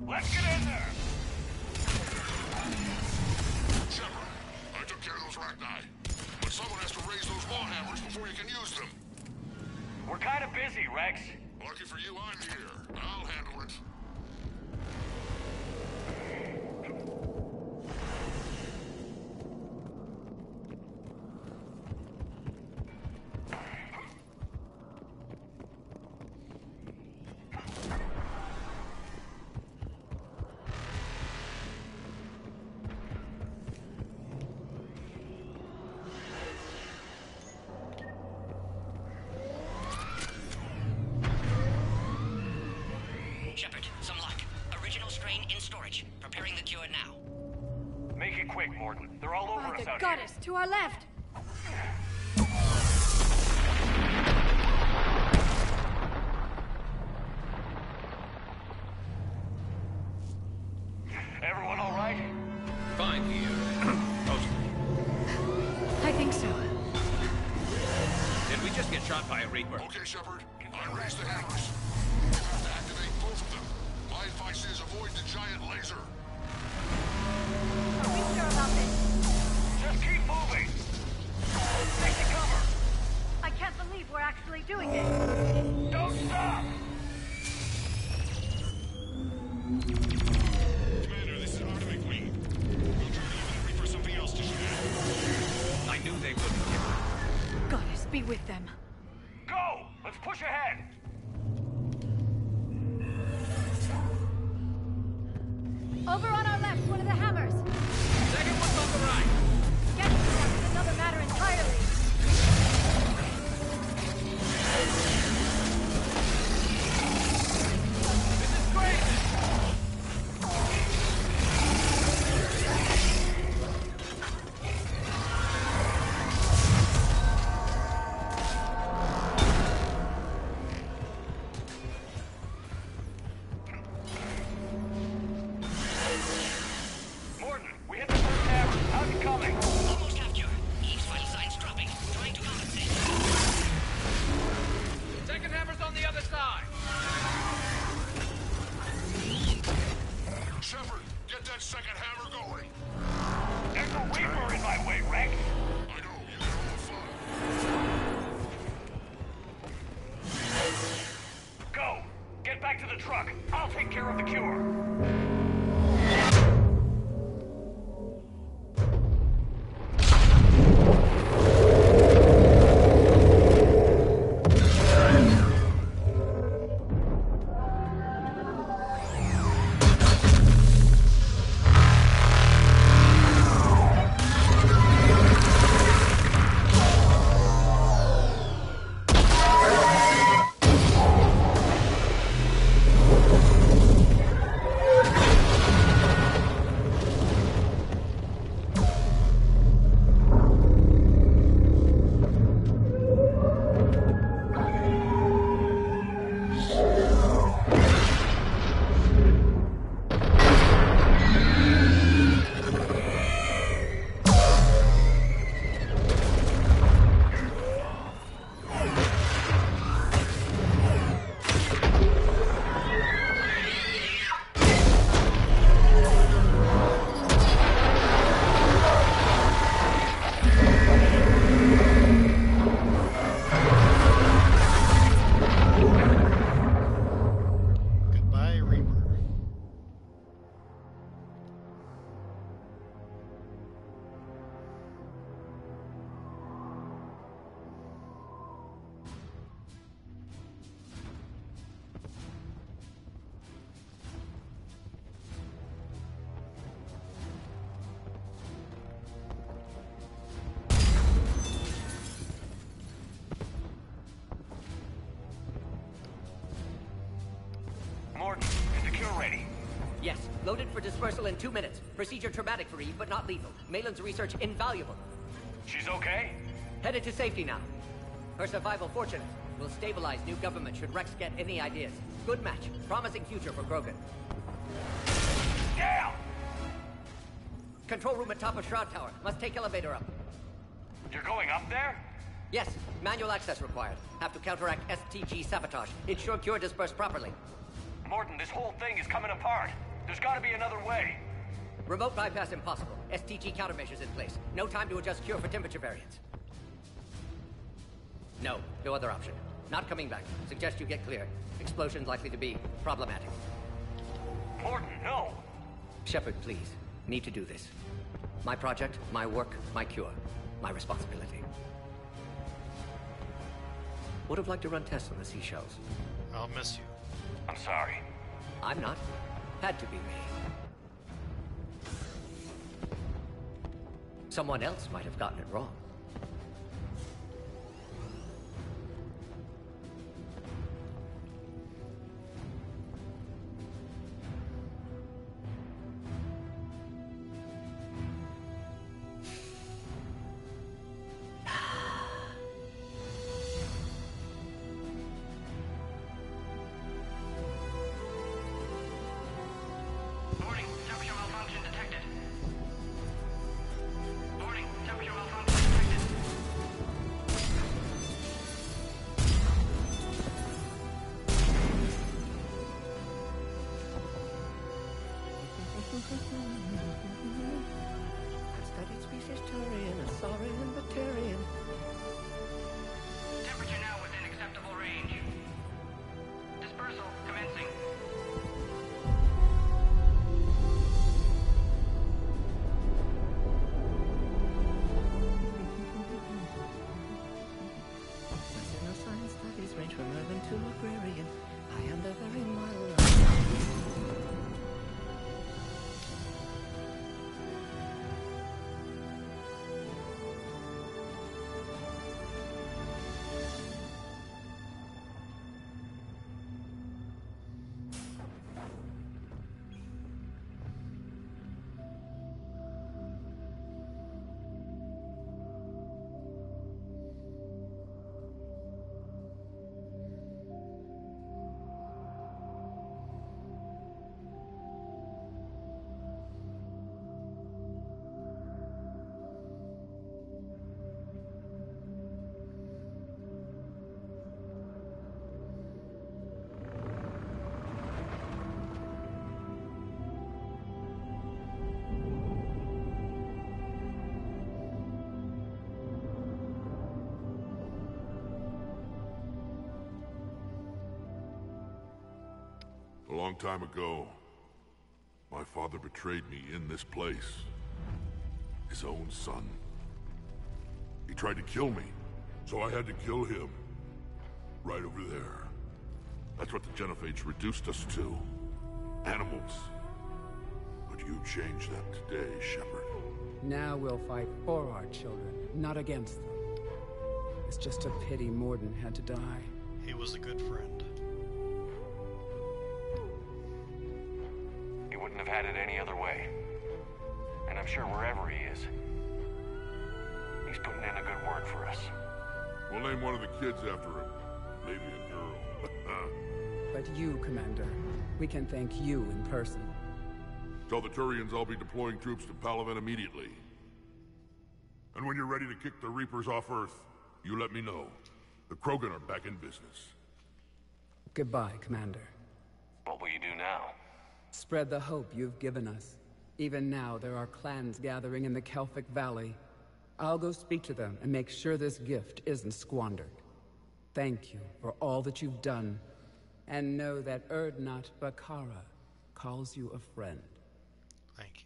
Let's get in there! claw hammers before you can use them. We're kind of busy, Rex. Lucky for you, I'm here. I'll handle it. Shepard, some luck. Original strain in storage. Preparing the cure now. Make it quick, Morton. They're all over us out got here. us! To our left! Everyone all right? Fine here. Mostly. I think so. Did we just get shot by a Reaper? Okay, Shepard. I raised the hammers. You have to activate both of them. My advice is avoid the giant laser. Are we sure about this? Just keep moving. Take the cover. I can't believe we're actually doing this. Don't stop. Commander, this is Artemis Queen. We'll try to give the Reaper something else to shoot at. I knew they wouldn't. Goddess, be with them. Go! Let's push ahead. Over on our left, one of the hammers. Second one's on the right. Getting to them is another matter entirely. This is crazy. Morton, we hit the first hammer. How's it coming? Almost have cure. Eve's vital signs dropping. Trying to compensate. Second hammer's on the other side. Shepard, get that second hammer going. There's a Reaper in my way, Rex. I know, you got all the fun. Go. Get back to the truck. I'll take care of the cure. Goodbye, Reaper. Morton, is the cure ready? Yes, loaded for dispersal in 2 minutes. Procedure traumatic for Eve, but not lethal. Malin's research invaluable. She's okay? Headed to safety now. Her survival fortunate. Will stabilize new government should Rex get any ideas. Good match. Promising future for Krogan. Down! Control room at top of Shroud Tower. Must take elevator up. You're going up there? Yes, manual access required. Have to counteract STG sabotage. Ensure cure dispersed properly. Morton, this whole thing is coming apart. There's gotta be another way. Remote bypass impossible. STG countermeasures in place. No time to adjust cure for temperature variance. No, no other option. Not coming back. Suggest you get clear. Explosion's likely to be problematic. Morden, no! Shepard, please. Need to do this. My project, my work, my cure. My responsibility. Would have liked to run tests on the seashells. I'll miss you. I'm sorry. I'm not. Had to be me. Someone else might have gotten it wrong. Warning, temperature malfunction detected. Warning, temperature malfunction I studied species Turian, a saurian, Batarian. Temperature now within acceptable range. Dispersal commencing. No science studies range from urban to agrarian. I am the very model. A long time ago, my father betrayed me in this place. His own son. He tried to kill me, so I had to kill him. Right over there. That's what the Genophage reduced us to. Animals. But you changed that today, Shepard. Now we'll fight for our children, not against them. It's just a pity Morden had to die. He was a good friend. He wouldn't have had it any other way. And I'm sure wherever he is, he's putting in a good word for us. We'll name one of the kids after him. Maybe a girl. But you, Commander, we can thank you in person. Tell the Turians I'll be deploying troops to Palaven immediately. And when you're ready to kick the Reapers off Earth, you let me know. The Krogan are back in business. Goodbye, Commander. What will you do now? Spread the hope you've given us. Even now, there are clans gathering in the Kelphic Valley. I'll go speak to them and make sure this gift isn't squandered. Thank you for all that you've done. And know that Erdnot Bakara calls you a friend. Thank you.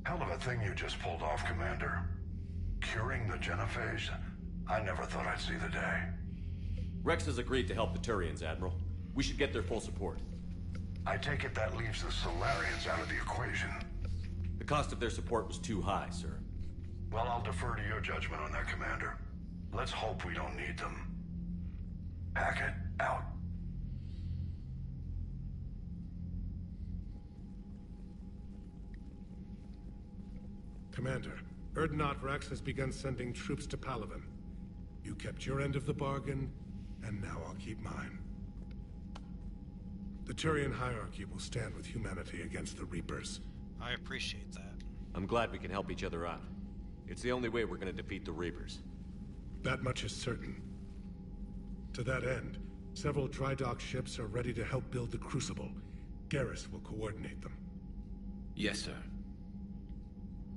Hell of a thing you just pulled off, Commander. Curing the Genophage? I never thought I'd see the day. Rex has agreed to help the Turians, Admiral. We should get their full support. I take it that leaves the Solarians out of the equation. The cost of their support was too high, sir. Well, I'll defer to your judgment on that, Commander. Let's hope we don't need them. Hackett, out. Commander, Erdnot Rex has begun sending troops to Palaven. You kept your end of the bargain, and now I'll keep mine. The Turian hierarchy will stand with humanity against the Reapers. I appreciate that. I'm glad we can help each other out. It's the only way we're gonna defeat the Reapers. That much is certain. To that end, several dry dock ships are ready to help build the Crucible. Garrus will coordinate them. Yes, sir.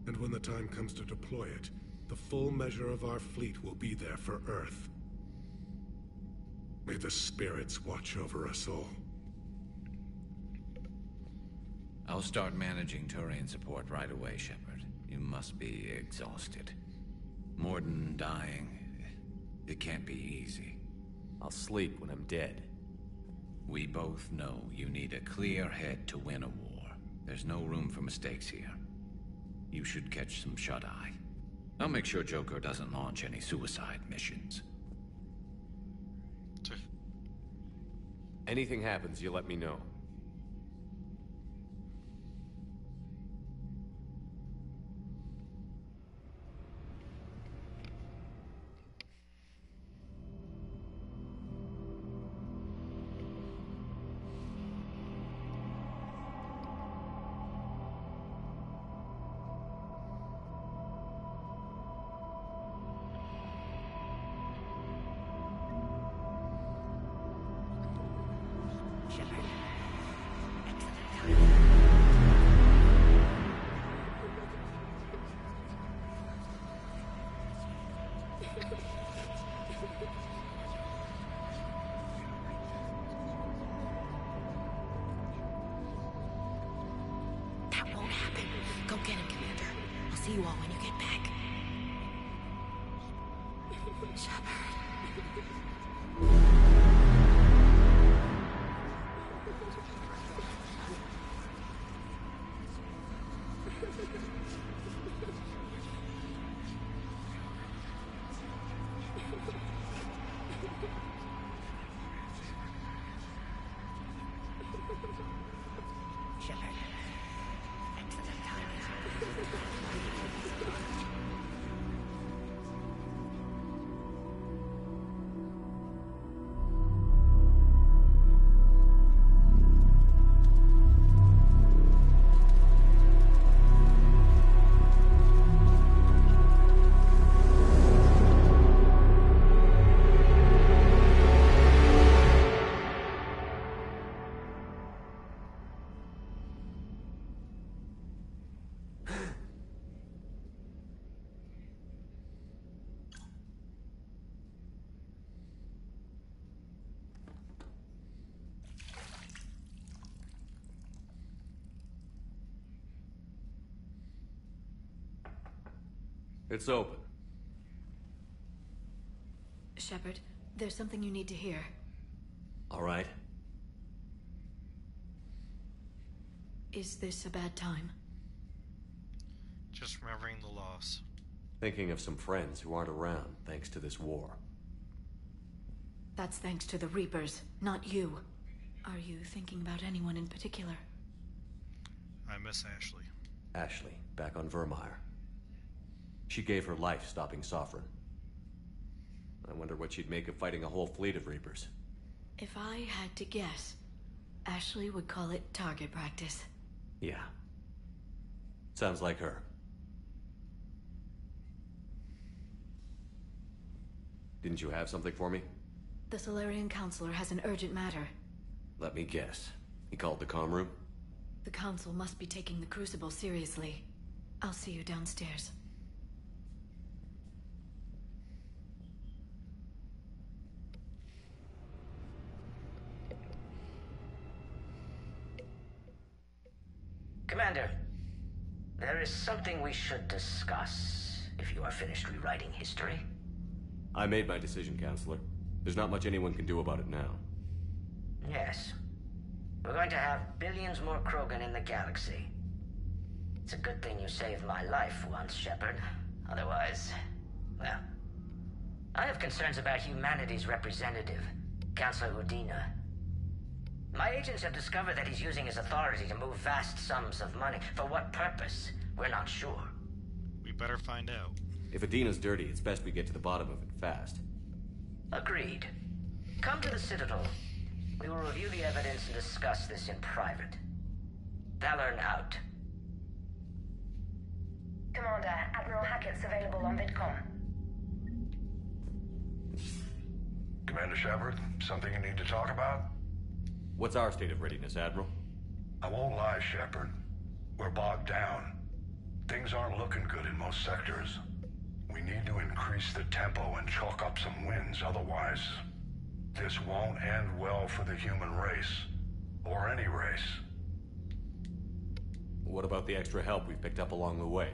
And when the time comes to deploy it, the full measure of our fleet will be there for Earth. May the spirits watch over us all. I'll start managing Turian support right away, Shepard. You must be exhausted. Morden dying, it can't be easy. I'll sleep when I'm dead. We both know you need a clear head to win a war. There's no room for mistakes here. You should catch some shut-eye. I'll make sure Joker doesn't launch any suicide missions. Anything happens, you let me know. That won't happen. Go get him, Commander. I'll see you all when you get back. It's open. Shepard, there's something you need to hear. All right. Is this a bad time? Just remembering the loss. Thinking of some friends who aren't around thanks to this war. That's thanks to the Reapers, not you. Are you thinking about anyone in particular? I miss Ashley. Ashley, back on Vermeer. She gave her life stopping Sovereign. I wonder what she'd make of fighting a whole fleet of Reapers. If I had to guess, Ashley would call it target practice. Yeah. Sounds like her. Didn't you have something for me? The Solarian Counselor has an urgent matter. Let me guess. He called the comm room? The Council must be taking the Crucible seriously. I'll see you downstairs. Commander, there is something we should discuss, if you are finished rewriting history. I made my decision, Counselor. There's not much anyone can do about it now. Yes. We're going to have billions more Krogan in the galaxy. It's a good thing you saved my life once, Shepard. Otherwise, well... I have concerns about humanity's representative, Councilor Udina. My agents have discovered that he's using his authority to move vast sums of money. For what purpose? We're not sure. We better find out. If Adina's dirty, it's best we get to the bottom of it fast. Agreed. Come to the Citadel. We will review the evidence and discuss this in private. Valorn out. Commander, Admiral Hackett's available on VidCom. Commander Shepard, something you need to talk about? What's our state of readiness, Admiral? I won't lie, Shepard. We're bogged down. Things aren't looking good in most sectors. We need to increase the tempo and chalk up some wins, otherwise this won't end well for the human race. Or any race. What about the extra help we've picked up along the way?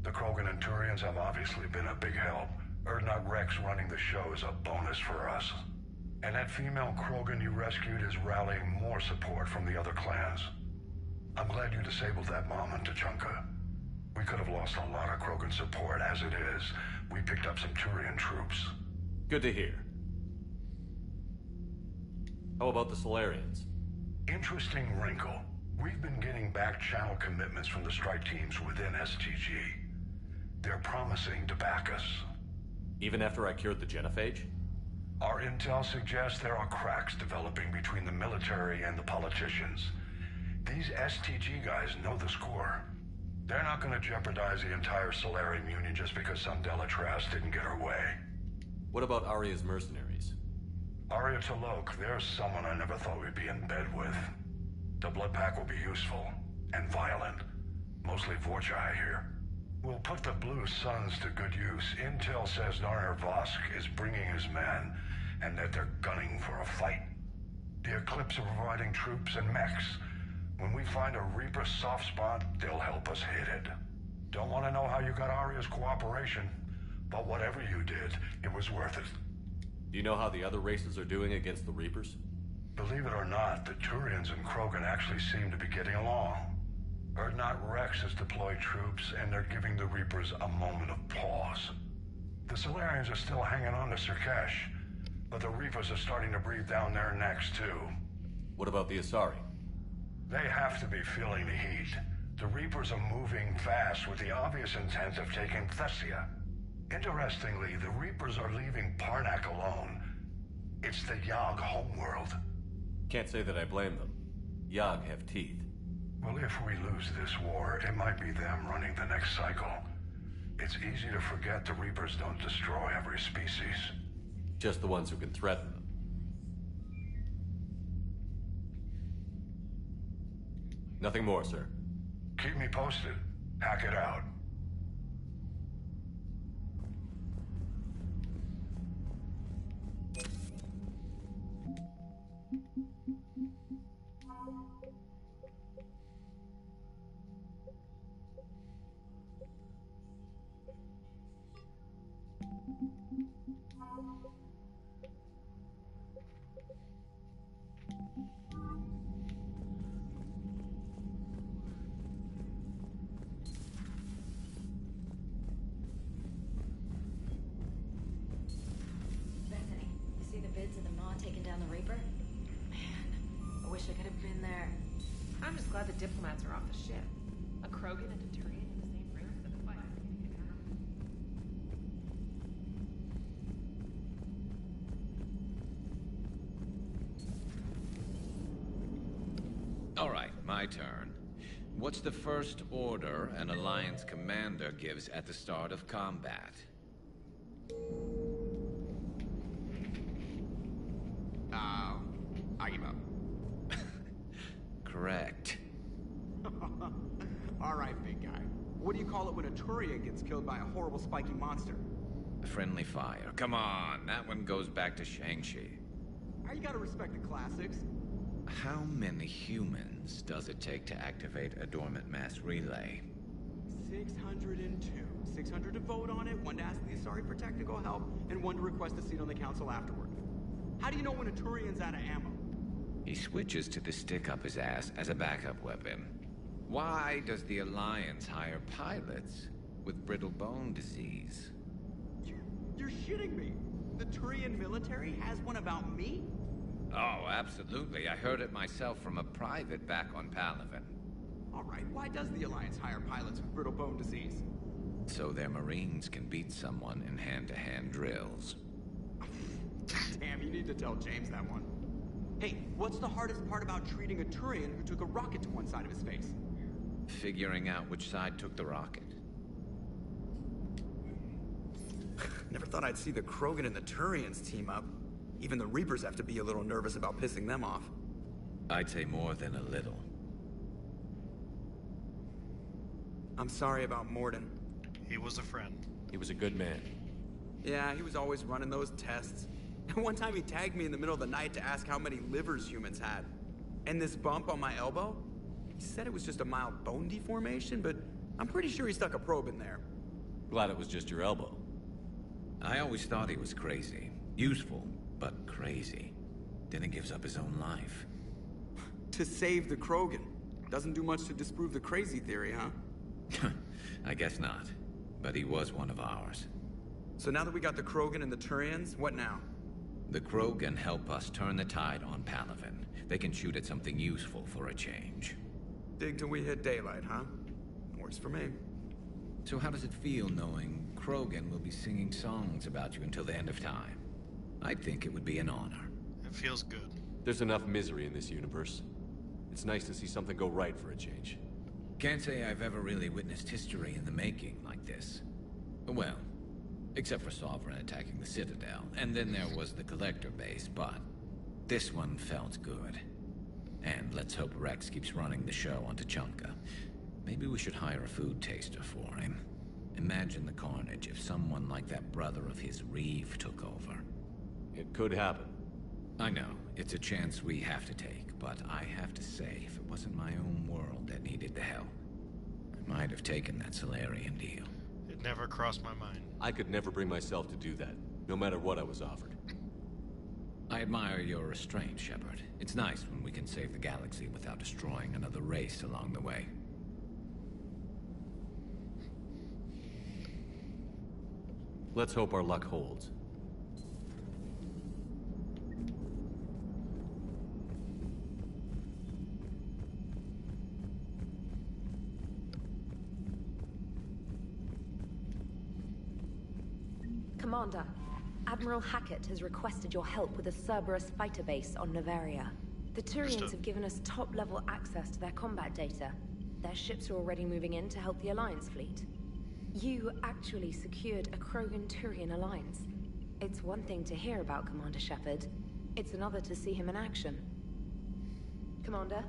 The Krogan and Turians have obviously been a big help. Urdnot Rex running the show is a bonus for us. And that female Krogan you rescued is rallying more support from the other clans. I'm glad you disabled that bomb in Tuchanka. We could have lost a lot of Krogan support as it is. We picked up some Turian troops. Good to hear. How about the Solarians? Interesting wrinkle. We've been getting back-channel commitments from the strike teams within STG. They're promising to back us. Even after I cured the genophage? Our intel suggests there are cracks developing between the military and the politicians. These STG guys know the score. They're not going to jeopardize the entire Solarian Union just because some Delatras didn't get her way. What about Arya's mercenaries? Arya T'Loak, there's someone I never thought we'd be in bed with. The blood pack will be useful and violent. Mostly Vorcha, I hear. We'll put the Blue Suns to good use. Intel says Narner Vosk is bringing his men, and that they're gunning for a fight. The Eclipse are providing troops and mechs. When we find a Reaper soft spot, they'll help us hit it. Don't want to know how you got Arya's cooperation, but whatever you did, it was worth it. Do you know how the other races are doing against the Reapers? Believe it or not, the Turians and Krogan actually seem to be getting along. Urdnot Rex has deployed troops, and they're giving the Reapers a moment of pause. The Solarians are still hanging on to Sirkesh, but the Reapers are starting to breathe down their necks, too. What about the Asari? They have to be feeling the heat. The Reapers are moving fast with the obvious intent of taking Thessia. Interestingly, the Reapers are leaving Parnak alone. It's the Yogg homeworld. Can't say that I blame them. Yogg have teeth. Well, if we lose this war, it might be them running the next cycle. It's easy to forget the Reapers don't destroy every species. Just the ones who can threaten them. Nothing more, sir. Keep me posted. Hack it out. Bethany, you see the vids of the Maw taking down the Reaper? I wish I could have been there. I'm just glad the diplomats are off the ship. A Krogan and a Turian in the same room for the fight. All right, my turn. What's the first order an Alliance commander gives at the start of combat? I give up. Correct. All right, big guy. What do you call it when a Turian gets killed by a horrible spiky monster? Friendly fire. Come on, that one goes back to Shang-Chi. You gotta respect the classics. How many humans does it take to activate a dormant mass relay? 602. 600 to vote on it, 1 to ask the Asari for technical help, and 1 to request a seat on the council afterward. How do you know when a Turian's out of ammo? He switches to the stick up his ass as a backup weapon. Why does the Alliance hire pilots with brittle bone disease? You're shitting me. The Turian military has one about me? Oh, absolutely. I heard it myself from a private back on Palaven. All right, why does the Alliance hire pilots with brittle bone disease? So their Marines can beat someone in hand-to-hand drills. Damn, you need to tell James that one. Hey, what's the hardest part about treating a Turian who took a rocket to one side of his face? Figuring out which side took the rocket. Never thought I'd see the Krogan and the Turians team up. Even the Reapers have to be a little nervous about pissing them off. I'd say more than a little. I'm sorry about Morden. He was a friend. He was a good man. Yeah, he was always running those tests. And one time he tagged me in the middle of the night to ask how many livers humans had. And this bump on my elbow? He said it was just a mild bone deformation, but I'm pretty sure he stuck a probe in there. Glad it was just your elbow. I always thought he was crazy. Useful, but crazy. Then he gives up his own life. To save the Krogan. Doesn't do much to disprove the crazy theory, huh? I guess not. But he was one of ours. So now that we got the Krogan and the Turians, what now? The Krogan help us turn the tide on Palaven. They can shoot at something useful for a change. Dig till we hit daylight, huh? Works for me. So how does it feel knowing Krogan will be singing songs about you until the end of time? I think it would be an honor. It feels good. There's enough misery in this universe. It's nice to see something go right for a change. Can't say I've ever really witnessed history in the making like this. Well, except for Sovereign attacking the Citadel, and then there was the Collector base, but this one felt good. And let's hope Rex keeps running the show on Tuchanka. Maybe we should hire a food taster for him. Imagine the carnage if someone like that brother of his, Reeve, took over. It could happen. I know, it's a chance we have to take, but I have to say, if it wasn't my own world that needed the help, I might have taken that Solarian deal. It never crossed my mind. I could never bring myself to do that, no matter what I was offered. I admire your restraint, Shepard. It's nice when we can save the galaxy without destroying another race along the way. Let's hope our luck holds. Commander, Admiral Hackett has requested your help with a Cerberus fighter base on Novaria. The Turians have given us top-level access to their combat data. Their ships are already moving in to help the Alliance fleet. You actually secured a Krogan-Turian alliance. It's one thing to hear about Commander Shepard. It's another to see him in action. Commander?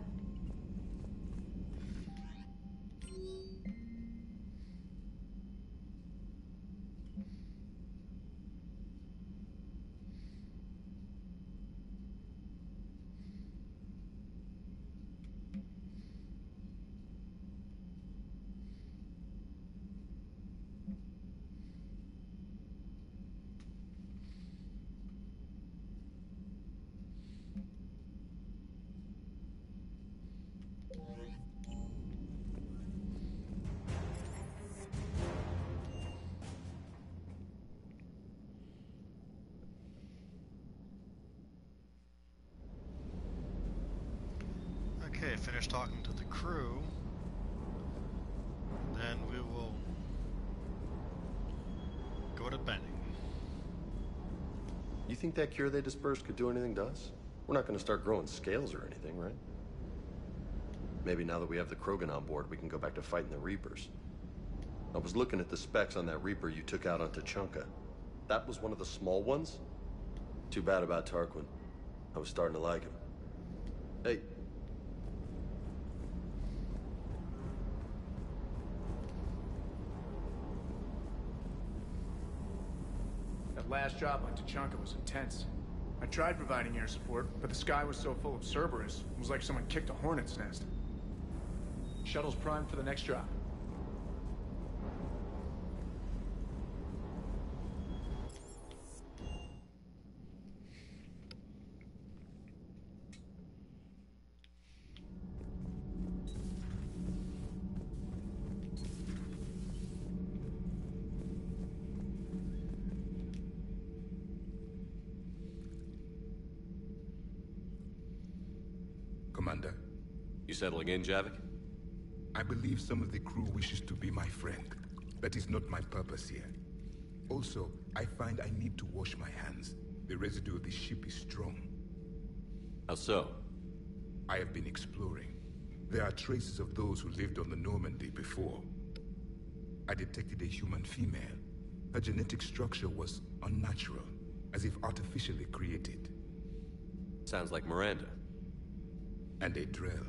Okay, finish talking to the crew. Then we will go to Benning. You think that cure they dispersed could do anything to us? We're not going to start growing scales or anything, right? Maybe now that we have the Krogan on board, we can go back to fighting the Reapers. I was looking at the specs on that Reaper you took out on Tuchanka. That was one of the small ones? Too bad about Tarquin. I was starting to like him. Hey. That last job on Tuchanka was intense. I tried providing air support, but the sky was so full of Cerberus, it was like someone kicked a hornet's nest. Shuttle's primed for the next drop. Commander. You settling in, Javik? I believe some of the crew wishes to be my friend. That is not my purpose here. Also, I find I need to wash my hands. The residue of the ship is strong. How so? I have been exploring. There are traces of those who lived on the Normandy before. I detected a human female. Her genetic structure was unnatural, as if artificially created. Sounds like Miranda. And a Drell.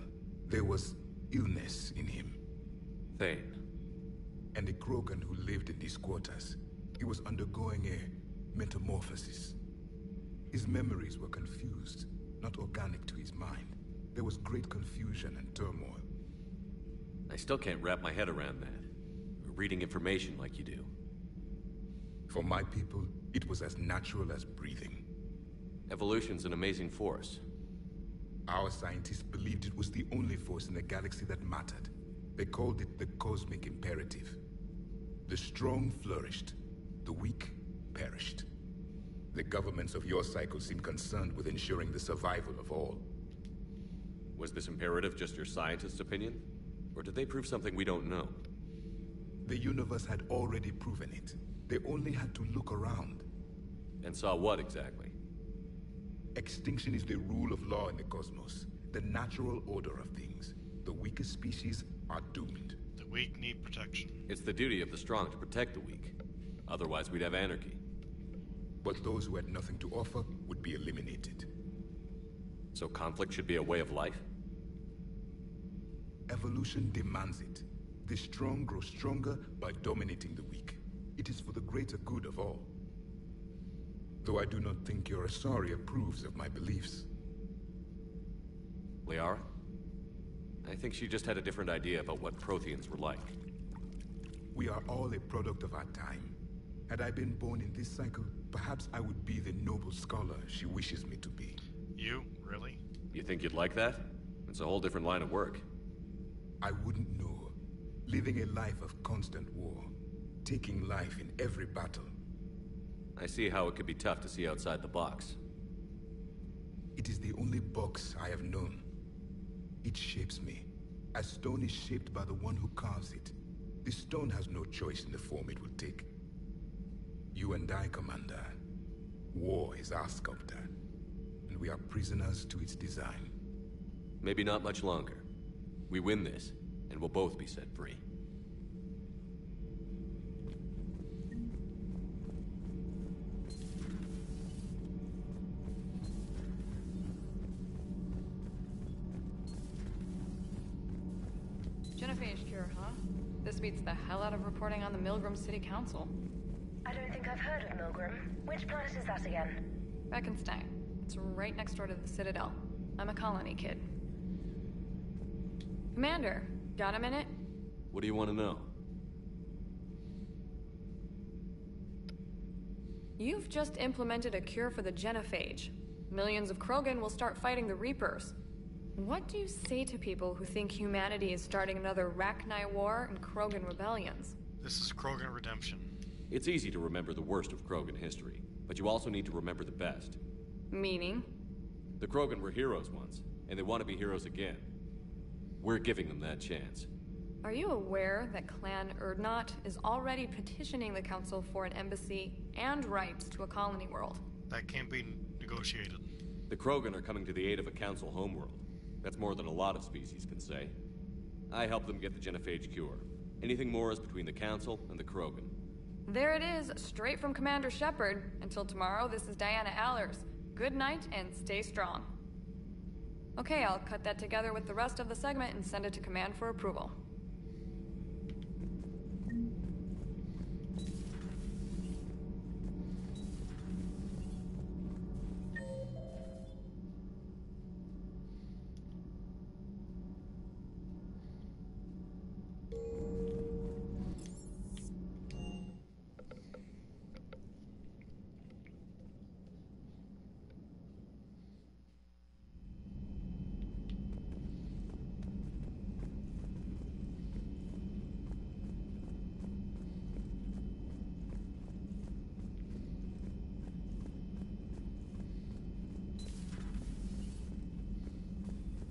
There was illness in him. Thane. And a Krogan who lived in these quarters. He was undergoing a metamorphosis. His memories were confused, not organic to his mind. There was great confusion and turmoil. I still can't wrap my head around that. Reading information like you do. For my people, it was as natural as breathing. Evolution's an amazing force. Our scientists believed it was the only force in the galaxy that mattered. They called it the cosmic imperative. The strong flourished, the weak perished. The governments of your cycle seem concerned with ensuring the survival of all. Was this imperative just your scientist's opinion? Or did they prove something we don't know? The universe had already proven it. They only had to look around. And saw what exactly? Extinction is the rule of law in the cosmos. The natural order of things. The weakest species are doomed. The weak need protection. It's the duty of the strong to protect the weak. Otherwise, we'd have anarchy. But those who had nothing to offer would be eliminated. So conflict should be a way of life? Evolution demands it. The strong grow stronger by dominating the weak. It is for the greater good of all. Though I do not think your Asari approves of my beliefs. Liara? I think she just had a different idea about what Protheans were like. We are all a product of our time. Had I been born in this cycle, perhaps I would be the noble scholar she wishes me to be. You? Really? You think you'd like that? It's a whole different line of work. I wouldn't know. Living a life of constant war. Taking life in every battle. I see how it could be tough to see outside the box. It is the only box I have known. It shapes me, as stone is shaped by the one who carves it. The stone has no choice in the form it will take. You and I, Commander. War is our sculptor, and we are prisoners to its design. Maybe not much longer. We win this, and we'll both be set free. Genophage cure, huh? This beats the hell out of reporting on the Milgram City Council. I don't think I've heard of Milgram. Which planet is that again? Beckenstein. It's right next door to the Citadel. I'm a colony kid. Commander, got a minute? What do you want to know? You've just implemented a cure for the genophage. Millions of Krogan will start fighting the Reapers. What do you say to people who think humanity is starting another Rachni War and Krogan rebellions? This is Krogan redemption. It's easy to remember the worst of Krogan history, but you also need to remember the best. Meaning? The Krogan were heroes once, and they want to be heroes again. We're giving them that chance. Are you aware that Clan Urdnot is already petitioning the Council for an embassy and rights to a colony world? That can't be negotiated. The Krogan are coming to the aid of a Council homeworld. That's more than a lot of species can say. I help them get the genophage cure. Anything more is between the Council and the Krogan. There it is, straight from Commander Shepard. Until tomorrow, this is Diana Allers. Good night and stay strong. Okay, I'll cut that together with the rest of the segment and send it to Command for approval.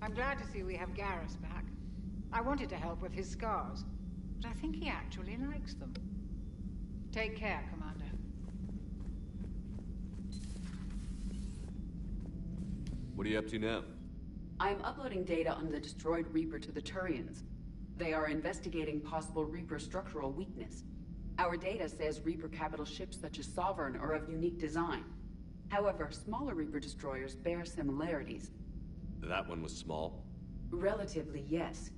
I'm glad to see we have Garrus back. I wanted to help with his scars, but I think he actually likes them. Take care, Commander. What are you up to now? I am uploading data on the destroyed Reaper to the Turians. They are investigating possible Reaper structural weakness. Our data says Reaper capital ships such as Sovereign are of unique design. However, smaller Reaper destroyers bear similarities. That one was small? Relatively, yes.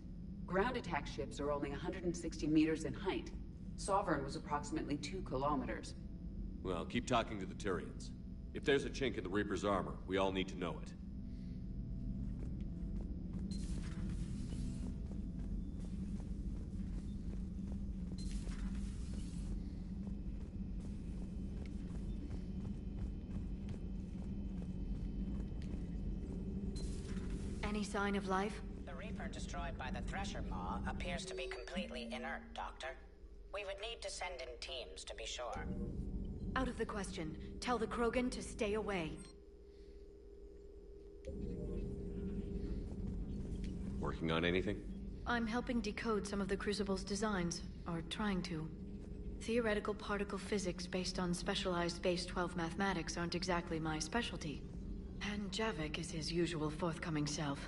Ground attack ships are only 160 meters in height. Sovereign was approximately 2 kilometers. Well, keep talking to the Tyrians. If there's a chink in the Reaper's armor, we all need to know it. Any sign of life? The Reaper destroyed by the Thresher Maw appears to be completely inert, Doctor. We would need to send in teams to be sure. Out of the question. Tell the Krogan to stay away. Working on anything? I'm helping decode some of the Crucible's designs, or trying to. Theoretical particle physics based on specialized base 12 mathematics aren't exactly my specialty. And Javik is his usual forthcoming self.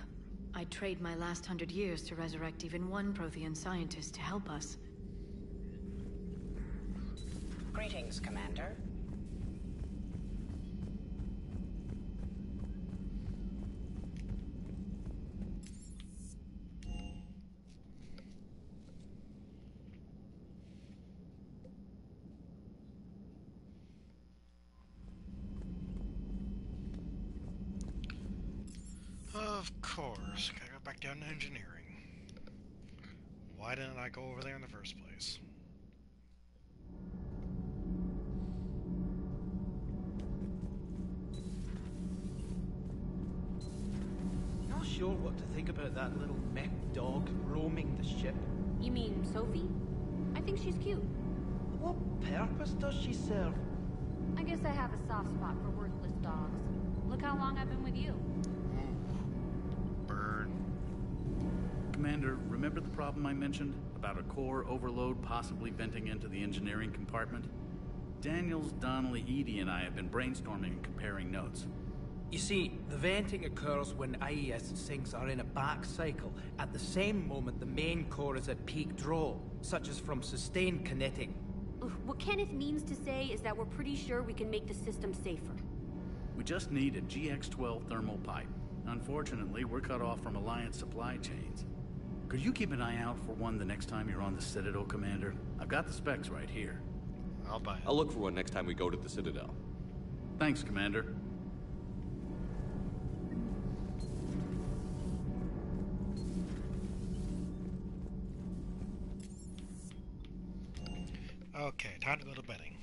I'd trade my last 100 years to resurrect even one Prothean scientist to help us. Greetings, Commander. Of course, gotta go back down to engineering. Why didn't I go over there in the first place? Not sure what to think about that little mech dog roaming the ship. You mean Sophie? I think she's cute. What purpose does she serve? I guess I have a soft spot for worthless dogs. Look how long I've been with you. Burn. Commander, remember the problem I mentioned? About a core overload possibly venting into the engineering compartment? Daniels, Donnelly, Edie, and I have been brainstorming and comparing notes. You see, the venting occurs when IES sinks are in a back cycle, at the same moment the main core is at peak draw, such as from sustained kinetic. What Kenneth means to say is that we're pretty sure we can make the system safer. We just need a GX-12 thermal pipe. Unfortunately, we're cut off from Alliance supply chains. Could you keep an eye out for one the next time you're on the Citadel, Commander? I've got the specs right here. I'll buy it. I'll look for one next time we go to the Citadel. Thanks, Commander. Okay, time to go to bedding.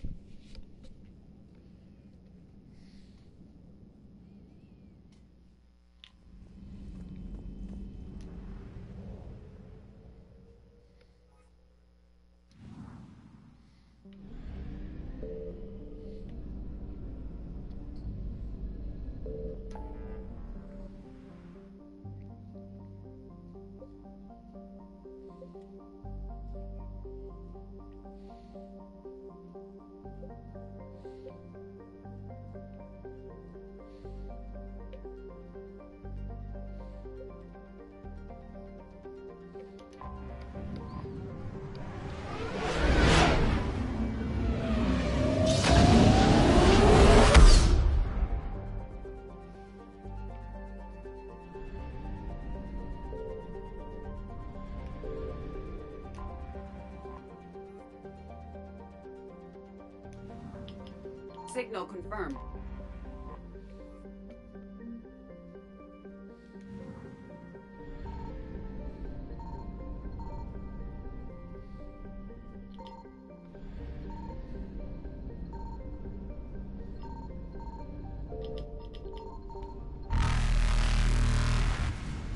Signal confirmed.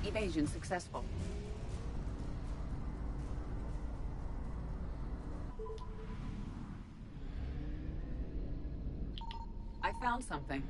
Evasion successful. I found something.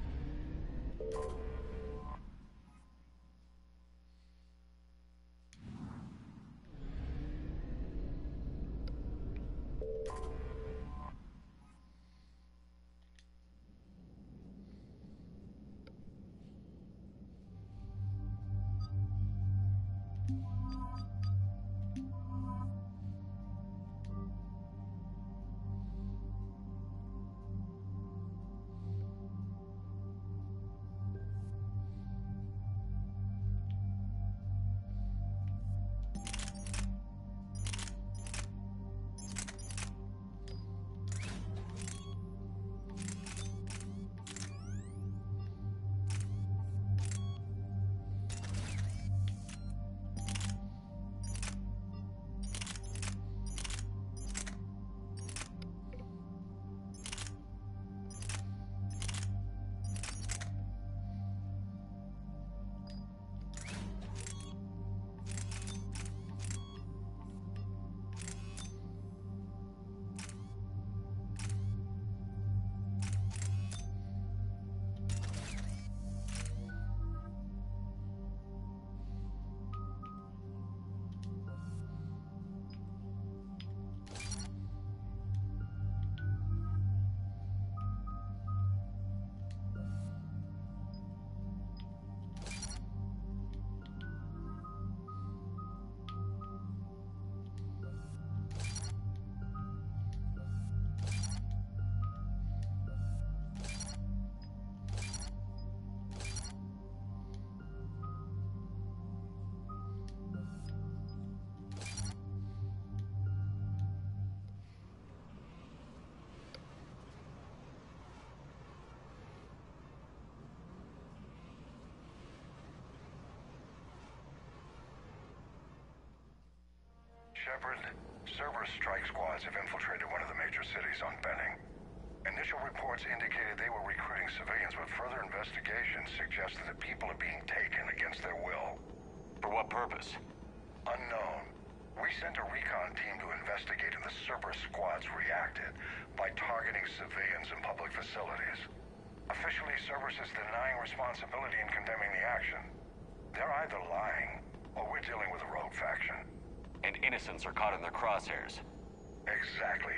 Shepard, Cerberus strike squads have infiltrated one of the major cities on Benning. Initial reports indicated they were recruiting civilians, but further investigation suggested that people are being taken against their will. For what purpose? Unknown. We sent a recon team to investigate, and the Cerberus squads reacted by targeting civilians in public facilities. Officially, Cerberus is denying responsibility and condemning the action. They're either lying, or we're dealing with a rogue faction. And innocents are caught in their crosshairs. Exactly.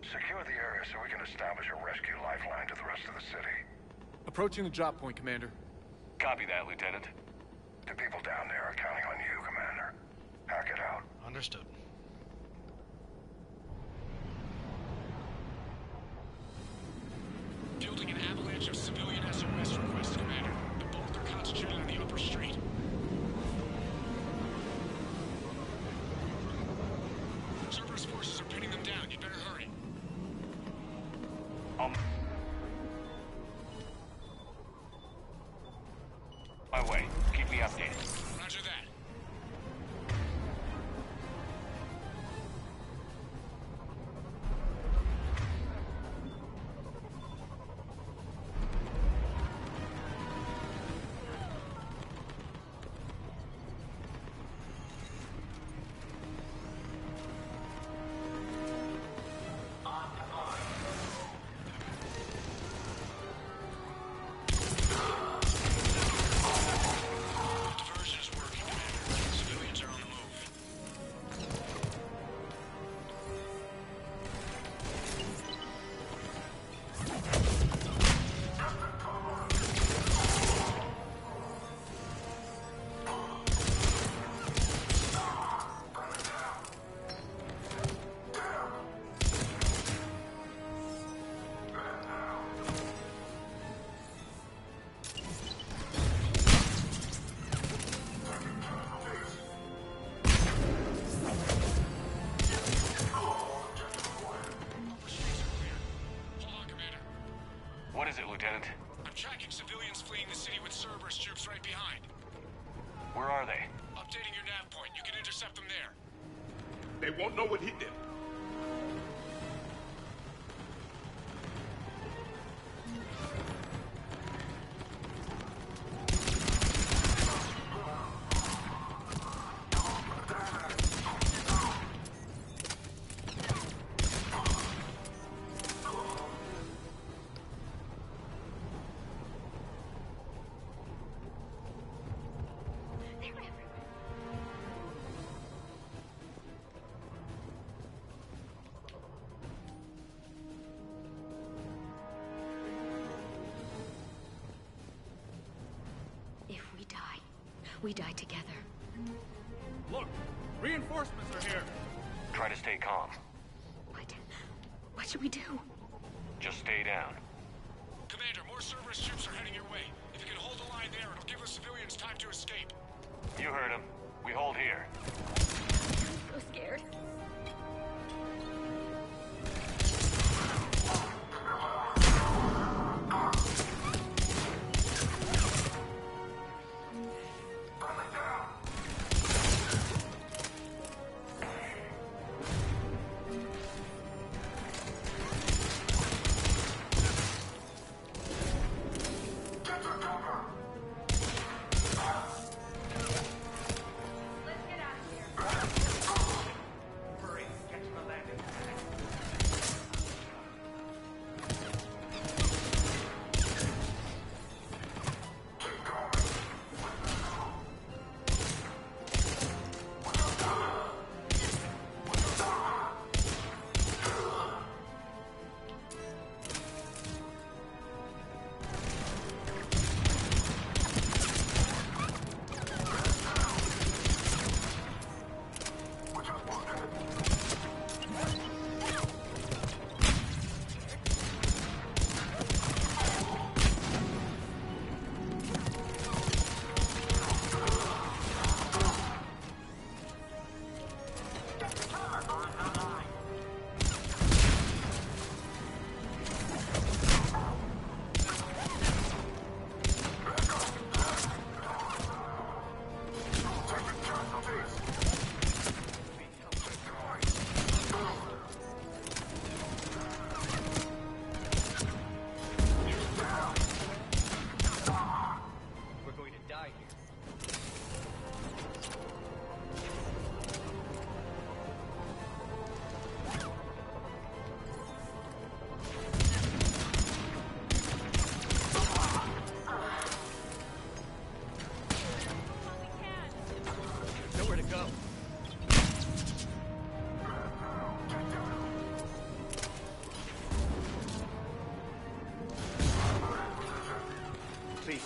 Secure the area so we can establish a rescue lifeline to the rest of the city. Approaching the drop point, Commander. Copy that, Lieutenant. The people down there are counting on you, Commander. Hack it out. Understood. Fielding an avalanche of civilian SOS requests, Commander. The bulk are concentrated on the upper street. Cerberus forces are pinning them down. You'd better hurry. My way. Keep me updated. Roger that. What is it, Lieutenant? I'm tracking civilians fleeing the city with Cerberus troops right behind. Where are they? Updating your nav point. You can intercept them there. They won't know what hit them. We die together. Look! Reinforcements are here! Try to stay calm. What should we do? Just stay down. Commander, more Cerberus troops are heading your way. If you can hold the line there, it'll give the civilians time to escape. You heard him. We hold here. I'm so scared.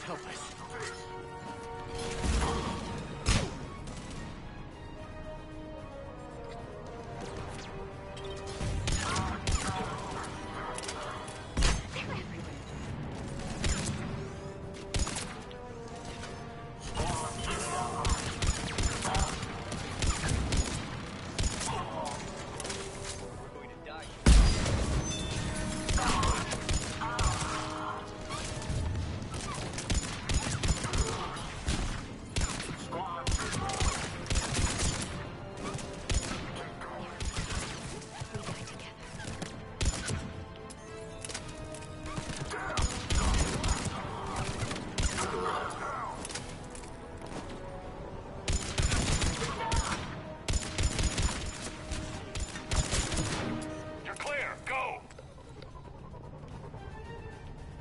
help us.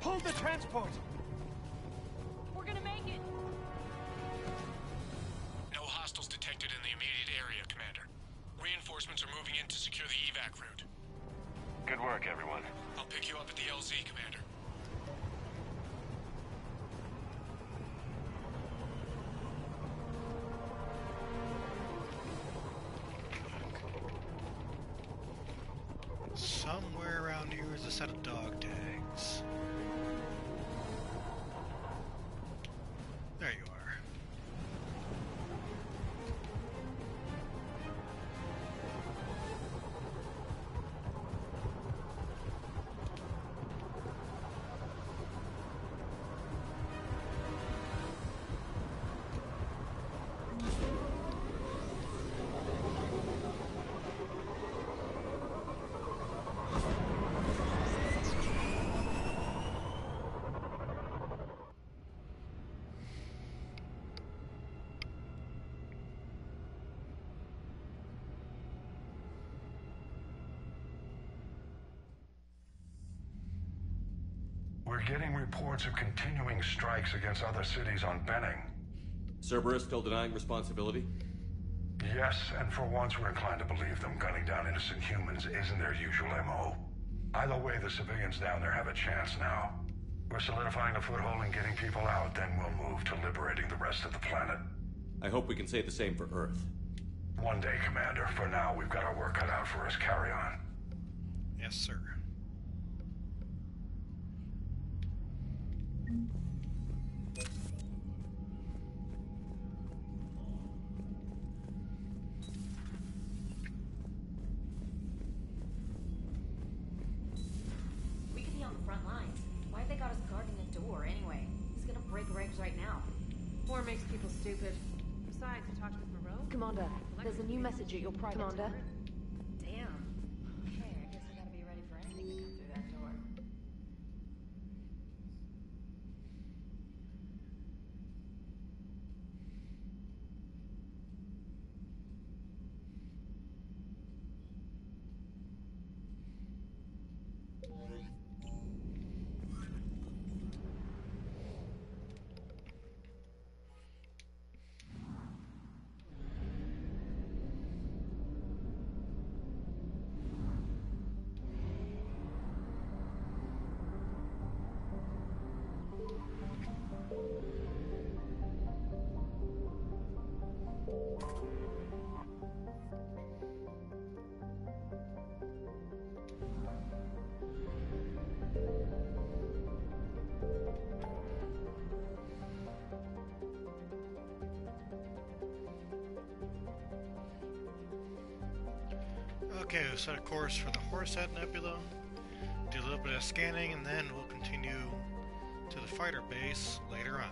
Hold the transport! We're gonna make it! No hostiles detected in the immediate area, Commander. Reinforcements are moving in to secure the evac route. Good work, everyone. I'll pick you up at the LZ, Commander. Somewhere around here is a set of dog tags. There you are. We're getting reports of continuing strikes against other cities on Benning. Cerberus still denying responsibility? Yes, and for once we're inclined to believe them. Gunning down innocent humans isn't their usual MO. Either way, the civilians down there have a chance now. We're solidifying a foothold and getting people out, then we'll move to liberating the rest of the planet. I hope we can say the same for Earth. One day, Commander. For now, we've got our work cut out for us. Carry on. Yes, sir. We could be on the front lines. Why have they got us guarding the door anyway? He's gonna break regs right now. War makes people stupid. Besides, I talked with Moreau. Commander, there's a new message at your private Commander? turret. Damn. Okay, I guess I gotta be ready for anything to come through that door. Okay, we'll set a course for the Horsehead Nebula, do a little bit of scanning, and then we'll continue to the fighter base later on.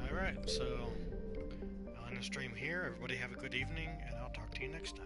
Alright, so I'll end the stream here. Everybody have a good evening, and I'll talk to you next time.